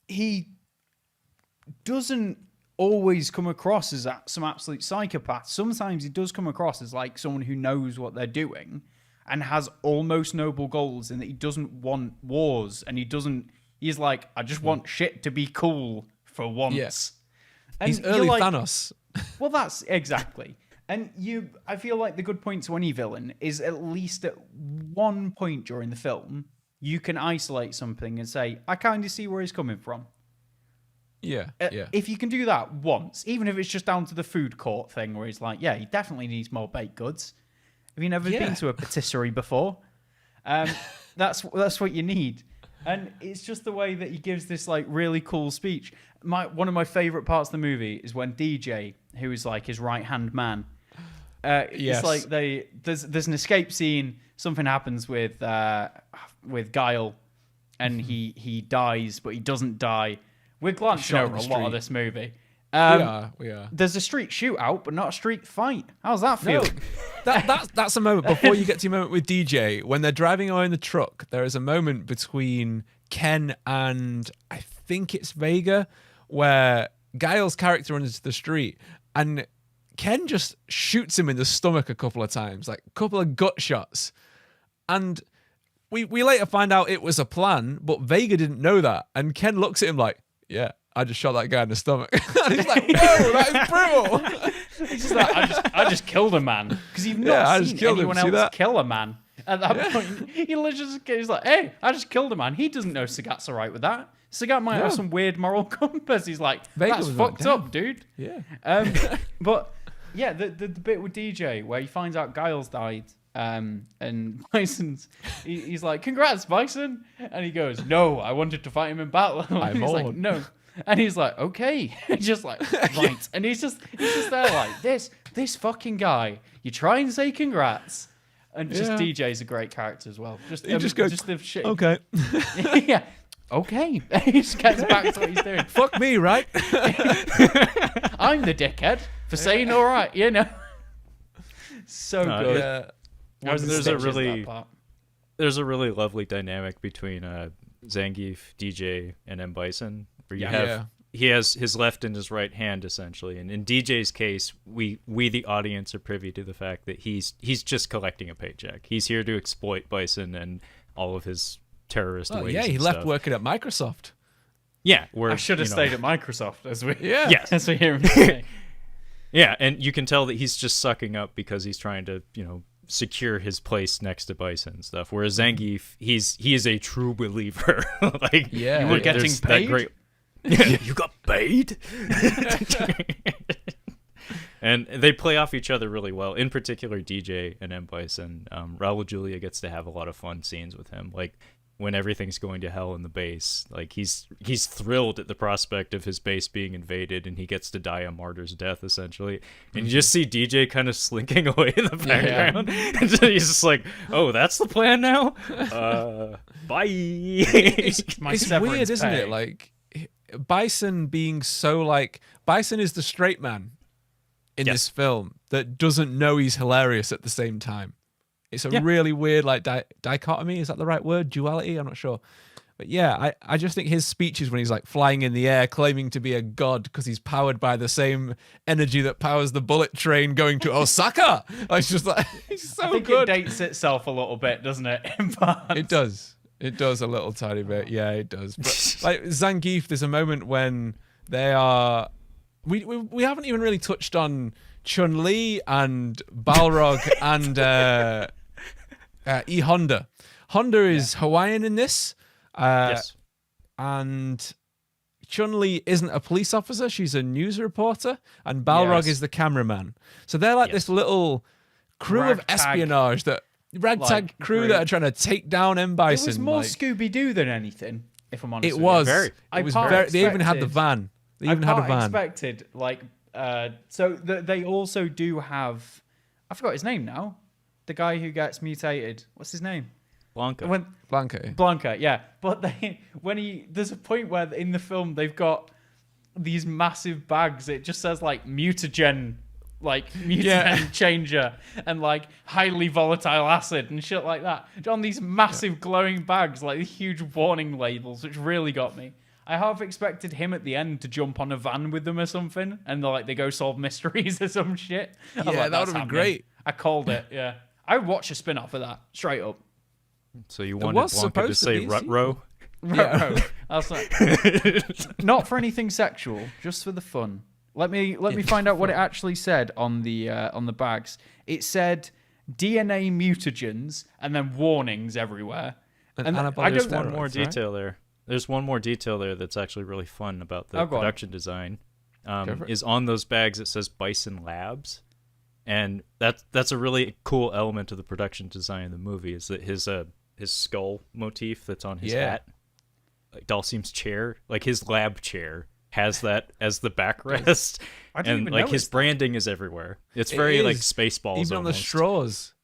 he doesn't always come across as some absolute psychopath. Sometimes he does come across as like someone who knows what they're doing and has almost noble goals, in that he doesn't want wars, and he's like, I just want shit to be cool for once. Yeah. And he's early Thanos. Well, that's exactly. And I feel like the good point to any villain is, at least at one point during the film, you can isolate something and say, I kind of see where he's coming from. Yeah. If you can do that once, even if it's just down to the food court thing, where he's like, he definitely needs more baked goods. Have you never been to a patisserie before? That's what you need. And it's just the way that he gives this like really cool speech. One of my favorite parts of the movie is when DJ, who is like his right hand man, it's like there's an escape scene. Something happens with Guile, and he dies, but he doesn't die. We're glancing over a lot of this movie. We are. There's a street shootout, but not a street fight. How's that feel? No, that's a moment before you get to your moment with DJ. When they're driving away in the truck, there is a moment between Ken and I think it's Vega where Guile's character runs into the street and Ken just shoots him in the stomach a couple of times, like a couple of gut shots. And we later find out it was a plan, but Vega didn't know that. And Ken looks at him like, yeah, I just shot that guy in the stomach. And he's like, whoa, that is brutal. He's just like, I just killed a man. Because you've not seen anyone else kill a man. At that point, he literally he's like, hey, I just killed a man. He doesn't know Sagat's all right with that. Sagat might have some weird moral compass. He's like, that's fucked up, dude. Yeah. But yeah, the bit with DJ where he finds out Giles died, and Bison's, he's like, congrats, Bison. And he goes, no, I wanted to fight him in battle. And he's like, no. And he's like, okay. Just like, right. And he's just there like, this fucking guy. You try and say congrats. And just DJ's a great character as well. He just goes, just the shit. Okay. Yeah. Okay. He just gets back to what he's doing. Fuck me, right? I'm the dickhead for saying all right, you know. So good. Yeah. There's a really lovely dynamic between Zangief, DJ, and M. Bison, where you have he has his left and his right hand essentially, and in DJ's case, we the audience are privy to the fact that he's just collecting a paycheck. He's here to exploit Bison and all of his terrorist ways. Yeah, he and left stuff. working at Microsoft. Yeah, I should have stayed at Microsoft, as we yes. we hear him say. Yeah, and you can tell that he's just sucking up because he's trying to secure his place next to Bison and stuff. Whereas Zangief, he is a true believer. Like you were getting paid. You got paid. And they play off each other really well. In particular, DJ and M. Bison. Raul Julia gets to have a lot of fun scenes with him. Like when everything's going to hell in the base, like he's thrilled at the prospect of his base being invaded, and he gets to die a martyr's death essentially. And you just see DJ kind of slinking away in the background, and so he's just like, "Oh, that's the plan now. Bye." It's weird, isn't it? Like Bison being so like Bison is the straight man in this film that doesn't know he's hilarious at the same time. It's a really weird like dichotomy. Is that the right word? Duality? I'm not sure. But yeah, I just think his speeches when he's like flying in the air, claiming to be a god because he's powered by the same energy that powers the bullet train going to Osaka. It's just like, it's so I think good. it dates itself a little bit, doesn't it? It does. It does a little tiny bit. Yeah, it does. But like Zangief, there's a moment when they are... We haven't even really touched on Chun-Li and Balrog and E. Honda. Honda is Hawaiian in this. Yes. And Chun-Li isn't a police officer. She's a news reporter. And Balrog is the cameraman. So they're like this little crew of espionage that... Ragtag crew that are trying to take down M. Bison. It was more Scooby-Doo than anything, if I'm honest. It was. They even had the van. I expected, like, so they also do have, I forgot his name now, the guy who gets mutated. What's his name? Blanca. Blanca, yeah. But there's a point where in the film they've got these massive bags. It just says like mutagen, like mutagen changer, and like highly volatile acid and shit like that on these massive glowing bags, like huge warning labels, which really got me. I half expected him at the end to jump on a van with them or something, and they go solve mysteries or some shit. Yeah, that would have been great. I called it. Yeah, I would watch a spin-off of that straight up. So you wanted Blanca to say Rut-Row? Rut-Row. Not for anything sexual, just for the fun. Let me find out what it actually said on the bags. It said DNA mutagens and then warnings everywhere. And I don't know more detail there. There's one more detail there that's actually really fun about the production design. Is on those bags it says Bison Labs, and that's a really cool element of the production design of the movie. Is that his skull motif that's on his hat, like Dalsim's chair, like his lab chair has that as the backrest, and like his branding is everywhere. It's very like Spaceballs, even on the straws.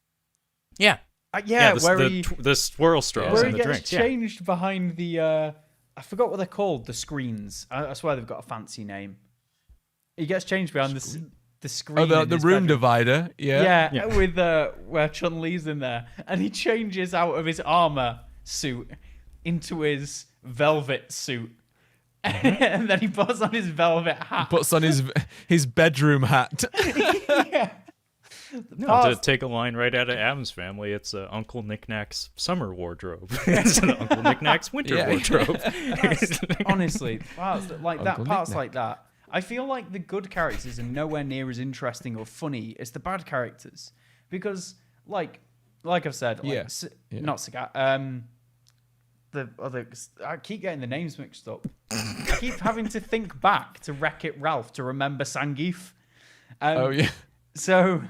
Yeah. The swirl straws where and the he gets drinks. Changed behind the I forgot what they're called, the screens. I swear they've got a fancy name. He gets changed behind the screen. Oh, in the his room bedroom. divider. Yeah. With where Chun-Li's in there, and he changes out of his armor suit into his velvet suit, and then he puts on his velvet hat. Puts on his bedroom hat. To take a line right out of Addams Family, it's Uncle Knick-Knack's summer wardrobe. It's an Uncle Knick-Knack's winter wardrobe. Honestly, part's like Uncle parts Knick-Knack. like that. I feel like the good characters are nowhere near as interesting or funny as the bad characters, because like I've said, like, not Sagat, the other. I keep getting the names mixed up. I keep having to think back to Wreck-It Ralph to remember Zangief. So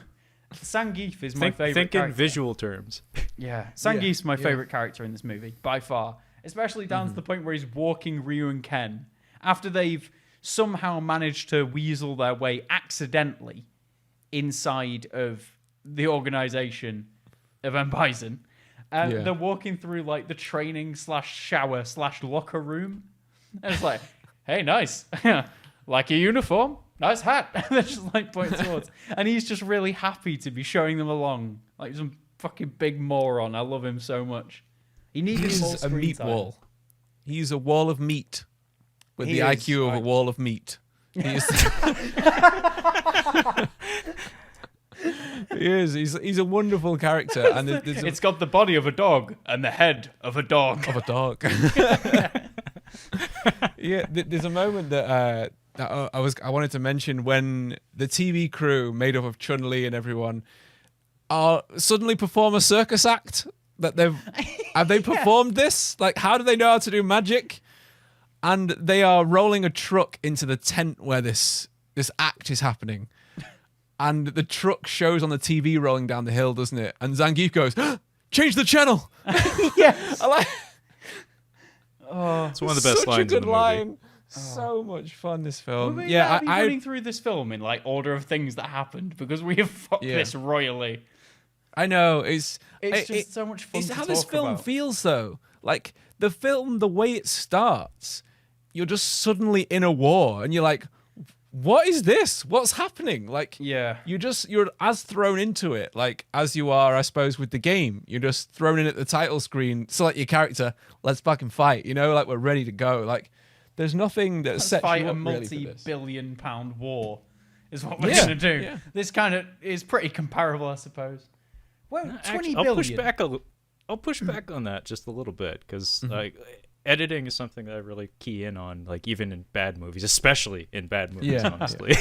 Zangief is my favorite. Think character. in visual terms. Yeah, Zangief's my favorite character in this movie by far, especially down to the point where he's walking Ryu and Ken after they've somehow managed to weasel their way accidentally inside of the organization of M. Bison. They're walking through like the training /shower/locker room, and it's like, hey, nice, like your uniform, nice hat. And they're just like pointing towards, and he's just really happy to be showing them along, like some fucking big moron. I love him so much. He needed more He's a screen meat time. wall. He's a wall of meat with He the is, IQ of a like- wall of meat. He is. He's a wonderful character, and there's It's got the body of a dog and the head of a dog. of a dog. There's a moment that I wanted to mention when the TV crew, made up of Chun-Li and everyone, suddenly perform a circus act. That have they performed this? Like, how do they know how to do magic? And they are rolling a truck into the tent where this act is happening. And the truck shows on the TV rolling down the hill, doesn't it? And Zangief goes, "Change the channel." Yes. I like. It's one of the best Such lines a in good the movie. line. So much fun, this film. We Yeah, be I running through this film in like order of things that happened because we have fucked this royally. know it's just so much fun It's to how this talk film about. feels, though. Like the film, the way it starts, you're just suddenly in a war, and you're like, "What is this? What's happening?" Like, Yeah. you're as thrown into it, like as you are, I suppose, with the game. You're just thrown in at the title screen, select your character, let's fucking fight. You know, like we're ready to go. Like, there's nothing that Let's sets fight you a up really for this. multi-billion-pound war is what we're Yeah, going to do. yeah. This kind of is pretty comparable, I suppose. Well, 20 Actually, billion. I'll push back on that just a little bit because like editing is something that I really key in on, like even in bad movies, especially in bad movies, Yeah. honestly.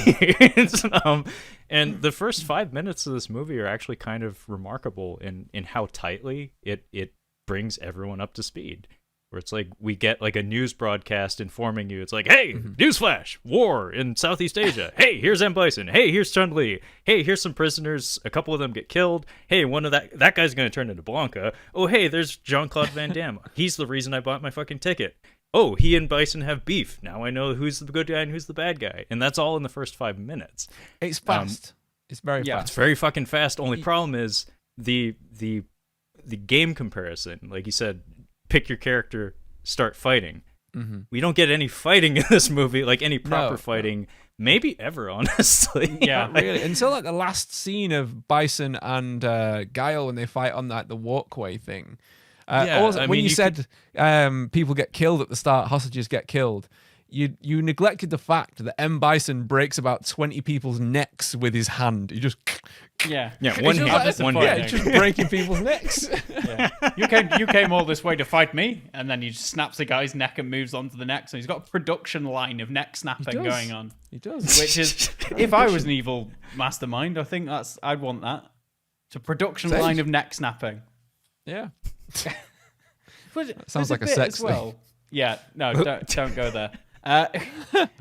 And the first 5 minutes of this movie are actually kind of remarkable in how tightly it brings everyone up to speed. Where it's like we get like a news broadcast informing you. It's like, hey, newsflash, war in Southeast Asia. Hey, here's M. Bison. Hey, here's Chun-Li. Hey, here's some prisoners. A couple of them get killed. Hey, one of that guy's going to turn into Blanca. Oh, hey, there's Jean-Claude Van Damme. He's the reason I bought my fucking ticket. Oh, he and Bison have beef. Now I know who's the good guy and who's the bad guy. And that's all in the first 5 minutes. It's fast. It's very Yeah. It's fast. very fucking fast. Only problem is the game comparison. Like you said, pick your character, start fighting. We don't get any fighting in this movie, like any proper No. fighting, maybe ever, honestly. Yeah. Really, until like the last scene of Bison and Guile when they fight on like the walkway thing. Yeah, Also, I when mean, you you said people get killed at the start, hostages get killed, you neglected the fact that M. Bison breaks about 20 people's necks with his hand. He just Yeah. Yeah, It's one just hit, like- one yeah, hit. it's just breaking people's necks. Yeah. You came all this way to fight me, and then he just snaps the guy's neck and moves on to the next. So he's got a production line of neck snapping does. going on. He does. Which is, if I was an evil mastermind, I think I'd want that. It's a production Same. line of neck snapping. Yeah. But sounds there's a like a bit sex as well. Yeah, no, don't go there.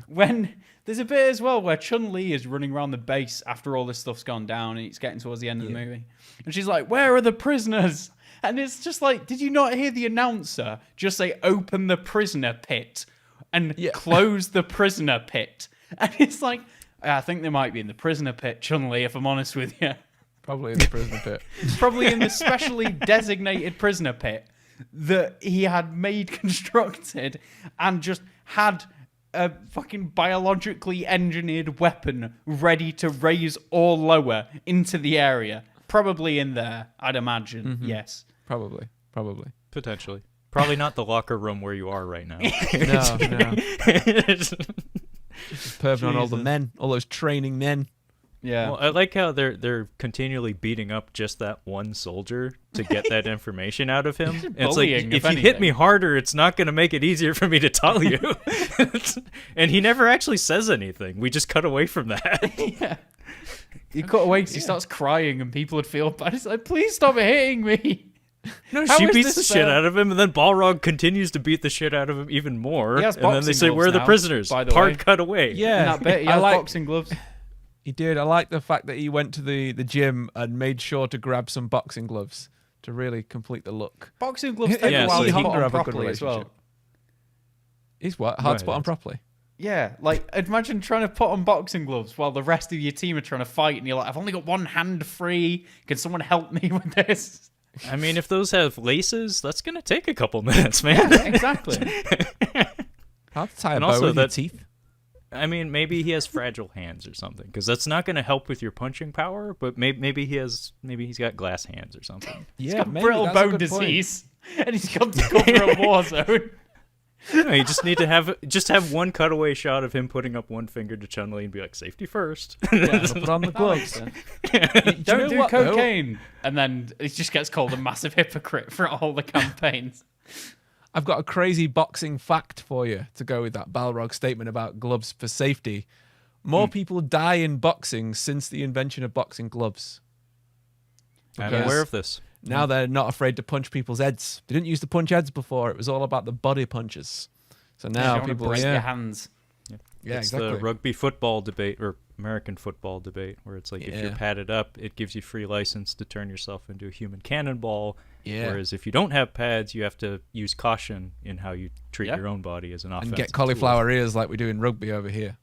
When there's a bit as well where Chun-Li is running around the base after all this stuff's gone down and it's getting towards the end of the movie, and she's like, "Where are the prisoners?" And it's just like, did you not hear the announcer just say, "Open the prisoner pit," and close the prisoner pit? And it's like, I think they might be in the prisoner pit, Chun-Li, if I'm honest with you. Probably in the prison pit. Probably in the specially designated prisoner pit that he had made constructed and just had a fucking biologically engineered weapon ready to raise or lower into the area. Probably in there, I'd imagine. Yes. Probably. Potentially. Probably not the locker room where you are right now. No. Perving on all the men, all those training men. Yeah. Well, I like how they're continually beating up just that one soldier to get that information out of him. And it's like, if you hit me harder, it's not going to make it easier for me to tell you. And he never actually says anything. We just cut away from that. Yeah. You cut away because he starts crying and people would feel bad. It's like, please stop hitting me. No, she beats the shit out of him, and then Balrog continues to beat the shit out of him even more. And then they say, "Where are the prisoners?" Part cut away. Yeah, in that bit, he has boxing gloves. He did. I like the fact that he went to the gym and made sure to grab some boxing gloves to really complete the look. Boxing gloves take a while to put on properly as well. He's what? Hard to put on properly? Yeah, like, imagine trying to put on boxing gloves while the rest of your team are trying to fight, and you're like, I've only got one hand free. Can someone help me with this? I mean, if those have laces, that's going to take a couple minutes, man. Yeah, exactly. Hard to tie a bow with your teeth. I mean, maybe he has fragile hands or something, because that's not going to help with your punching power. But maybe he's got glass hands or something. Yeah, he's got brittle bone disease, and he's got to cover a war zone. No, you just need to have one cutaway shot of him putting up one finger to Chun-Li and be like, "Safety first." Yeah, put on the gloves. Don't do cocaine, and then it just gets called a massive hypocrite for all the campaigns. I've got a crazy boxing fact for you to go with that Balrog statement about gloves for safety. More people die in boxing since the invention of boxing gloves. I'm aware of this. Now they're not afraid to punch people's heads. They didn't used to punch heads before. It was all about the body punches. So now people break their hands. Yeah, it's exactly. the rugby football debate or American football debate where it's like if you're padded up, it gives you free license to turn yourself into a human cannonball. Yeah. Whereas if you don't have pads, you have to use caution in how you treat your own body as an offensive and get cauliflower ears like we do in rugby over here.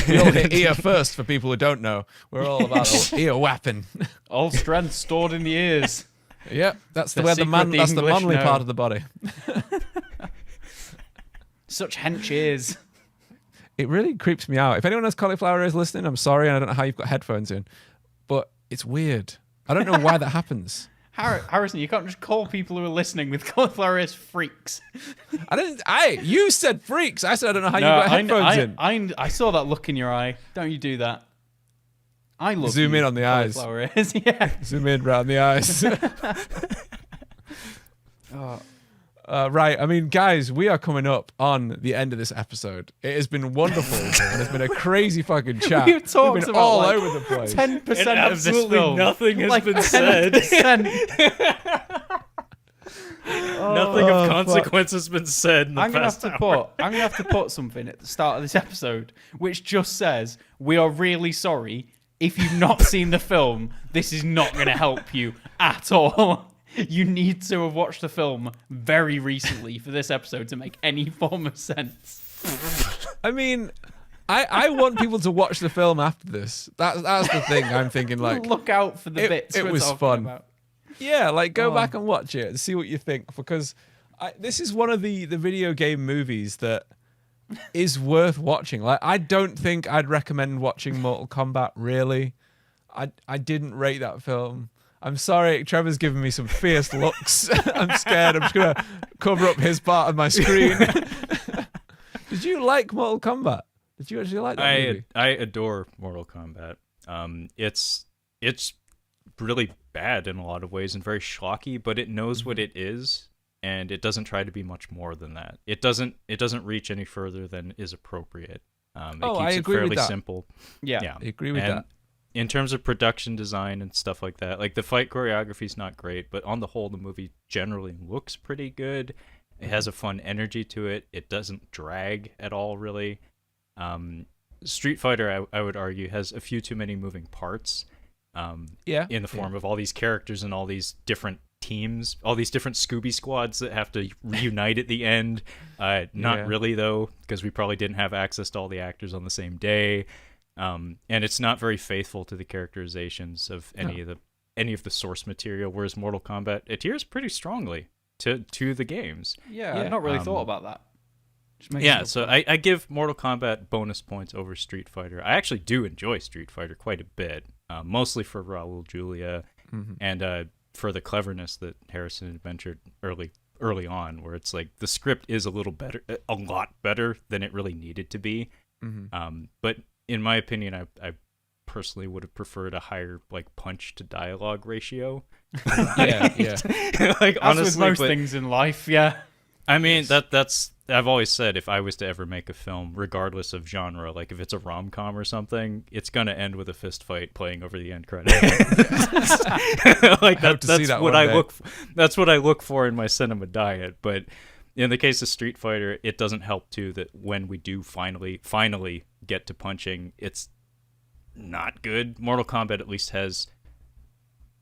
We all hit ear first for people who don't know. We're all about ear whapping. All strength stored in the ears. Yep, that's where the manly part of the body. Such hench ears. It really creeps me out. If anyone has cauliflower ears listening, I'm sorry, and I don't know how you've got headphones in, but it's weird. I don't know why that happens. Harrison, you can't just call people who are listening with cauliflower ears freaks. You said freaks. I said I don't know how you got headphones in. I saw that look in your eye. Don't you do that. I love Zoom in on the eyes. Cauliflower ears, yeah. Zoom in around the eyes. Right, I mean, guys, we are coming up on the end of this episode. It has been wonderful, and it's been a crazy fucking chat. We've talked been about all over the place. 10% of this film. Nothing has been said. Nothing of consequence has been said in the past hour. I'm gonna have to put something at the start of this episode, which just says, "We are really sorry. If you've not seen the film, this is not going to help you at all." You need to have watched the film very recently for this episode to make any form of sense. I mean, I want people to watch the film after this. That's the thing I'm thinking. Like, look out for the bits. It was fun. About. Yeah, like go back and watch it and see what you think, because this is one of the video game movies that is worth watching. Like, I don't think I'd recommend watching Mortal Kombat. Really, I didn't rate that film. I'm sorry, Trevor's giving me some fierce looks. I'm scared. I'm just going to cover up his part of my screen. Did you like Mortal Kombat? Did you actually like that movie? I adore Mortal Kombat. It's really bad in a lot of ways and very schlocky, but it knows what it is, and it doesn't try to be much more than that. It doesn't reach any further than is appropriate. It keeps it fairly simple. Yeah, I agree with that. In terms of production design and stuff like that, like the fight choreography is not great, but on the whole, the movie generally looks pretty good. It has a fun energy to it. It doesn't drag at all, really. Street Fighter, I would argue, has a few too many moving parts. In the form of all these characters and all these different teams, all these different Scooby squads that have to reunite at the end. Not really, though, because we probably didn't have access to all the actors on the same day. And it's not very faithful to the characterizations of any of the source material, whereas Mortal Kombat adheres pretty strongly to the games. Yeah, I've not really thought about that. So I give Mortal Kombat bonus points over Street Fighter. I actually do enjoy Street Fighter quite a bit, mostly for Raul Julia and for the cleverness that Harrison had ventured early on, where it's like the script is a lot better than it really needed to be. But in my opinion, I personally would have preferred a higher like punch to dialogue ratio. Yeah. Like, as honestly, with most things in life, yeah. I mean, that's I've always said, if I was to ever make a film, regardless of genre, like if it's a rom-com or something, it's gonna end with a fist fight playing over the end credits. Like that's what I look for in my cinema diet. But in the case of Street Fighter, it doesn't help too that when we do finally get to punching, it's not good. Mortal Kombat at least has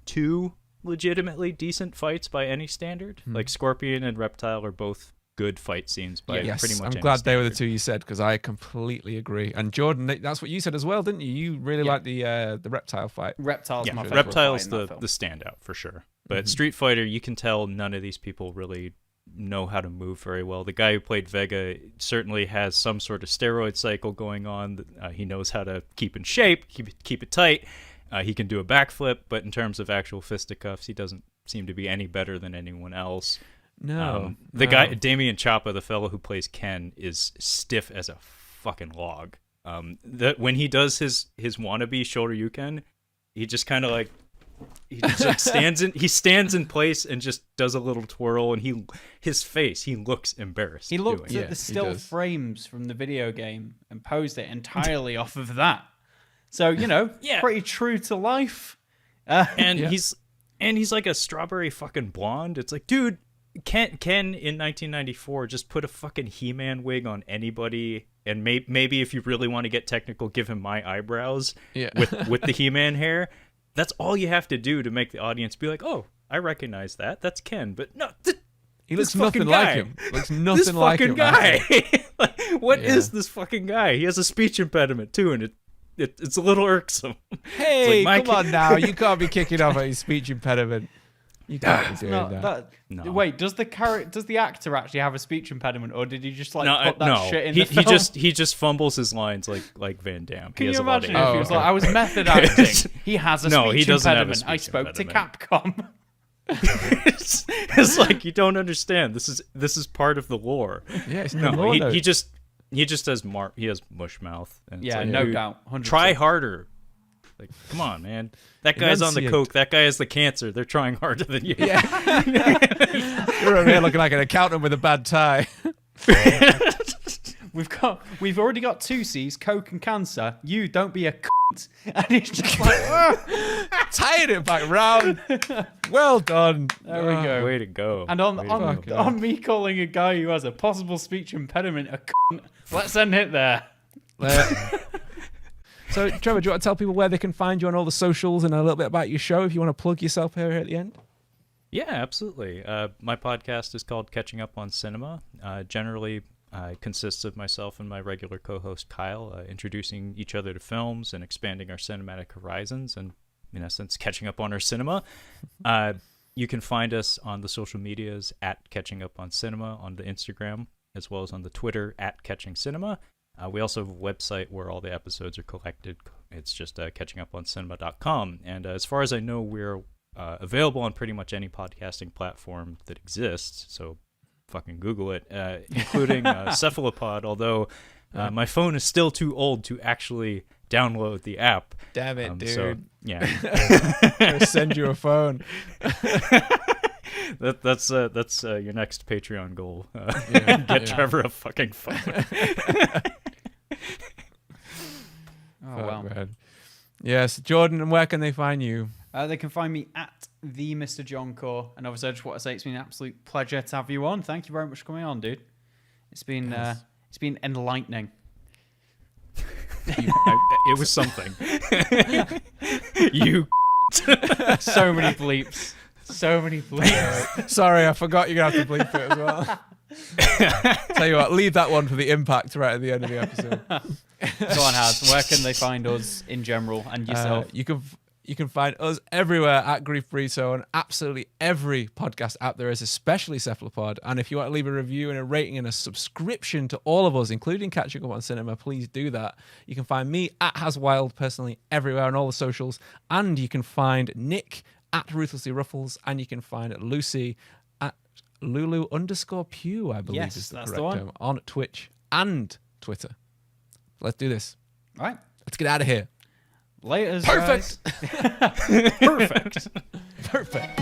2 legitimately decent fights by any standard. Like Scorpion and Reptile are both good fight scenes by pretty much any I'm glad standard. they were the 2 you said, because I completely agree. And Jordan, that's what you said as well, didn't you? You really like the Reptile fight. Reptile's my favorite. Reptile's fight in the standout for sure. But Street Fighter, you can tell none of these people really know how to move very well. The guy who played Vega certainly has some sort of steroid cycle going on. He knows how to keep in shape, keep it tight. He can do a backflip, but in terms of actual fisticuffs, he doesn't seem to be any better than anyone else. The guy, Damien Chapa, the fellow who plays Ken, is stiff as a fucking log. That when he does his wannabe Shoryuken, he just kind of like stands in place and just does a little twirl, and his face, he looks embarrassed. He looked at the still frames from the video game and posed it entirely off of that. So, pretty true to life. He's like a strawberry fucking blonde. It's like, dude, Ken in 1994 just put a fucking He-Man wig on anybody, and maybe if you really want to get technical, give him my eyebrows with the He-Man hair. That's all you have to do to make the audience be like, oh, I recognize that. That's Ken. But no, he looks nothing like him. Looks nothing this like fucking him. Guy. Like, what is this fucking guy? He has a speech impediment too, and it's a little irksome. Hey, like, come on now. You can't be kicking off at his speech impediment. You can't be doing that. No. Wait, does the actor actually have a speech impediment, or did he just put that shit in the film? He just fumbles his lines like Van Damme. Can you imagine if he was like, I was method acting. He has a speech impediment. I spoke to Capcom. It's like, you don't understand. This is part of the lore. Yeah, it's lore, he just has he has mush mouth. And yeah, like, no doubt. 100%. Try harder. Like, come on, man. That guy's on the coke. That guy has the cancer. They're trying harder than you. Yeah. You're over here looking like an accountant with a bad tie. We've already got 2 C's, coke and cancer. You don't be a cunt. And it's just like, tied it back round. Well done. There we go. Way to go. And on me calling a guy who has a possible speech impediment a cunt, let's end it there. So, Trevor, do you want to tell people where they can find you on all the socials and a little bit about your show if you want to plug yourself here at the end? Yeah, absolutely. My podcast is called Catching Up on Cinema. Generally, consists of myself and my regular co-host Kyle introducing each other to films and expanding our cinematic horizons and, in essence, catching up on our cinema. You can find us on the social medias at Catching Up on Cinema on the Instagram, as well as on the Twitter at Catching Cinema. We also have a website where all the episodes are collected. It's just catchinguponcinema.com. And as far as I know, we're available on pretty much any podcasting platform that exists. So fucking Google it, including Cephalopod, although my phone is still too old to actually download the app. Damn it, dude. So, yeah. I'm gonna send you a phone. That's your next Patreon goal. Get Trevor a fucking phone. Wow. Man. Yes, Jordan, and where can they find you? They can find me at the Mr. John Core, and obviously I just want to say it's been an absolute pleasure to have you on. Thank you very much for coming on, dude. It's been enlightening. It was something. You. So many bleeps. Sorry, I forgot you're going to have to bleep it as well. Tell you what, leave that one for the impact right at the end of the episode. Go on, Haz. Where can they find us in general and yourself? You can You can find us everywhere at Grief Burrito and absolutely every podcast app there is, especially Cephalopod. And if you want to leave a review and a rating and a subscription to all of us, including Catching Up on Cinema, please do that. You can find me at HasWild personally everywhere on all the socials. And you can find Nick at Ruthlessly Ruffles. And you can find Lucy at Lulu_Pew, I believe is the correct term, on Twitch and Twitter. Let's do this. All right. Let's get out of here. Later. Perfect. Perfect. Perfect.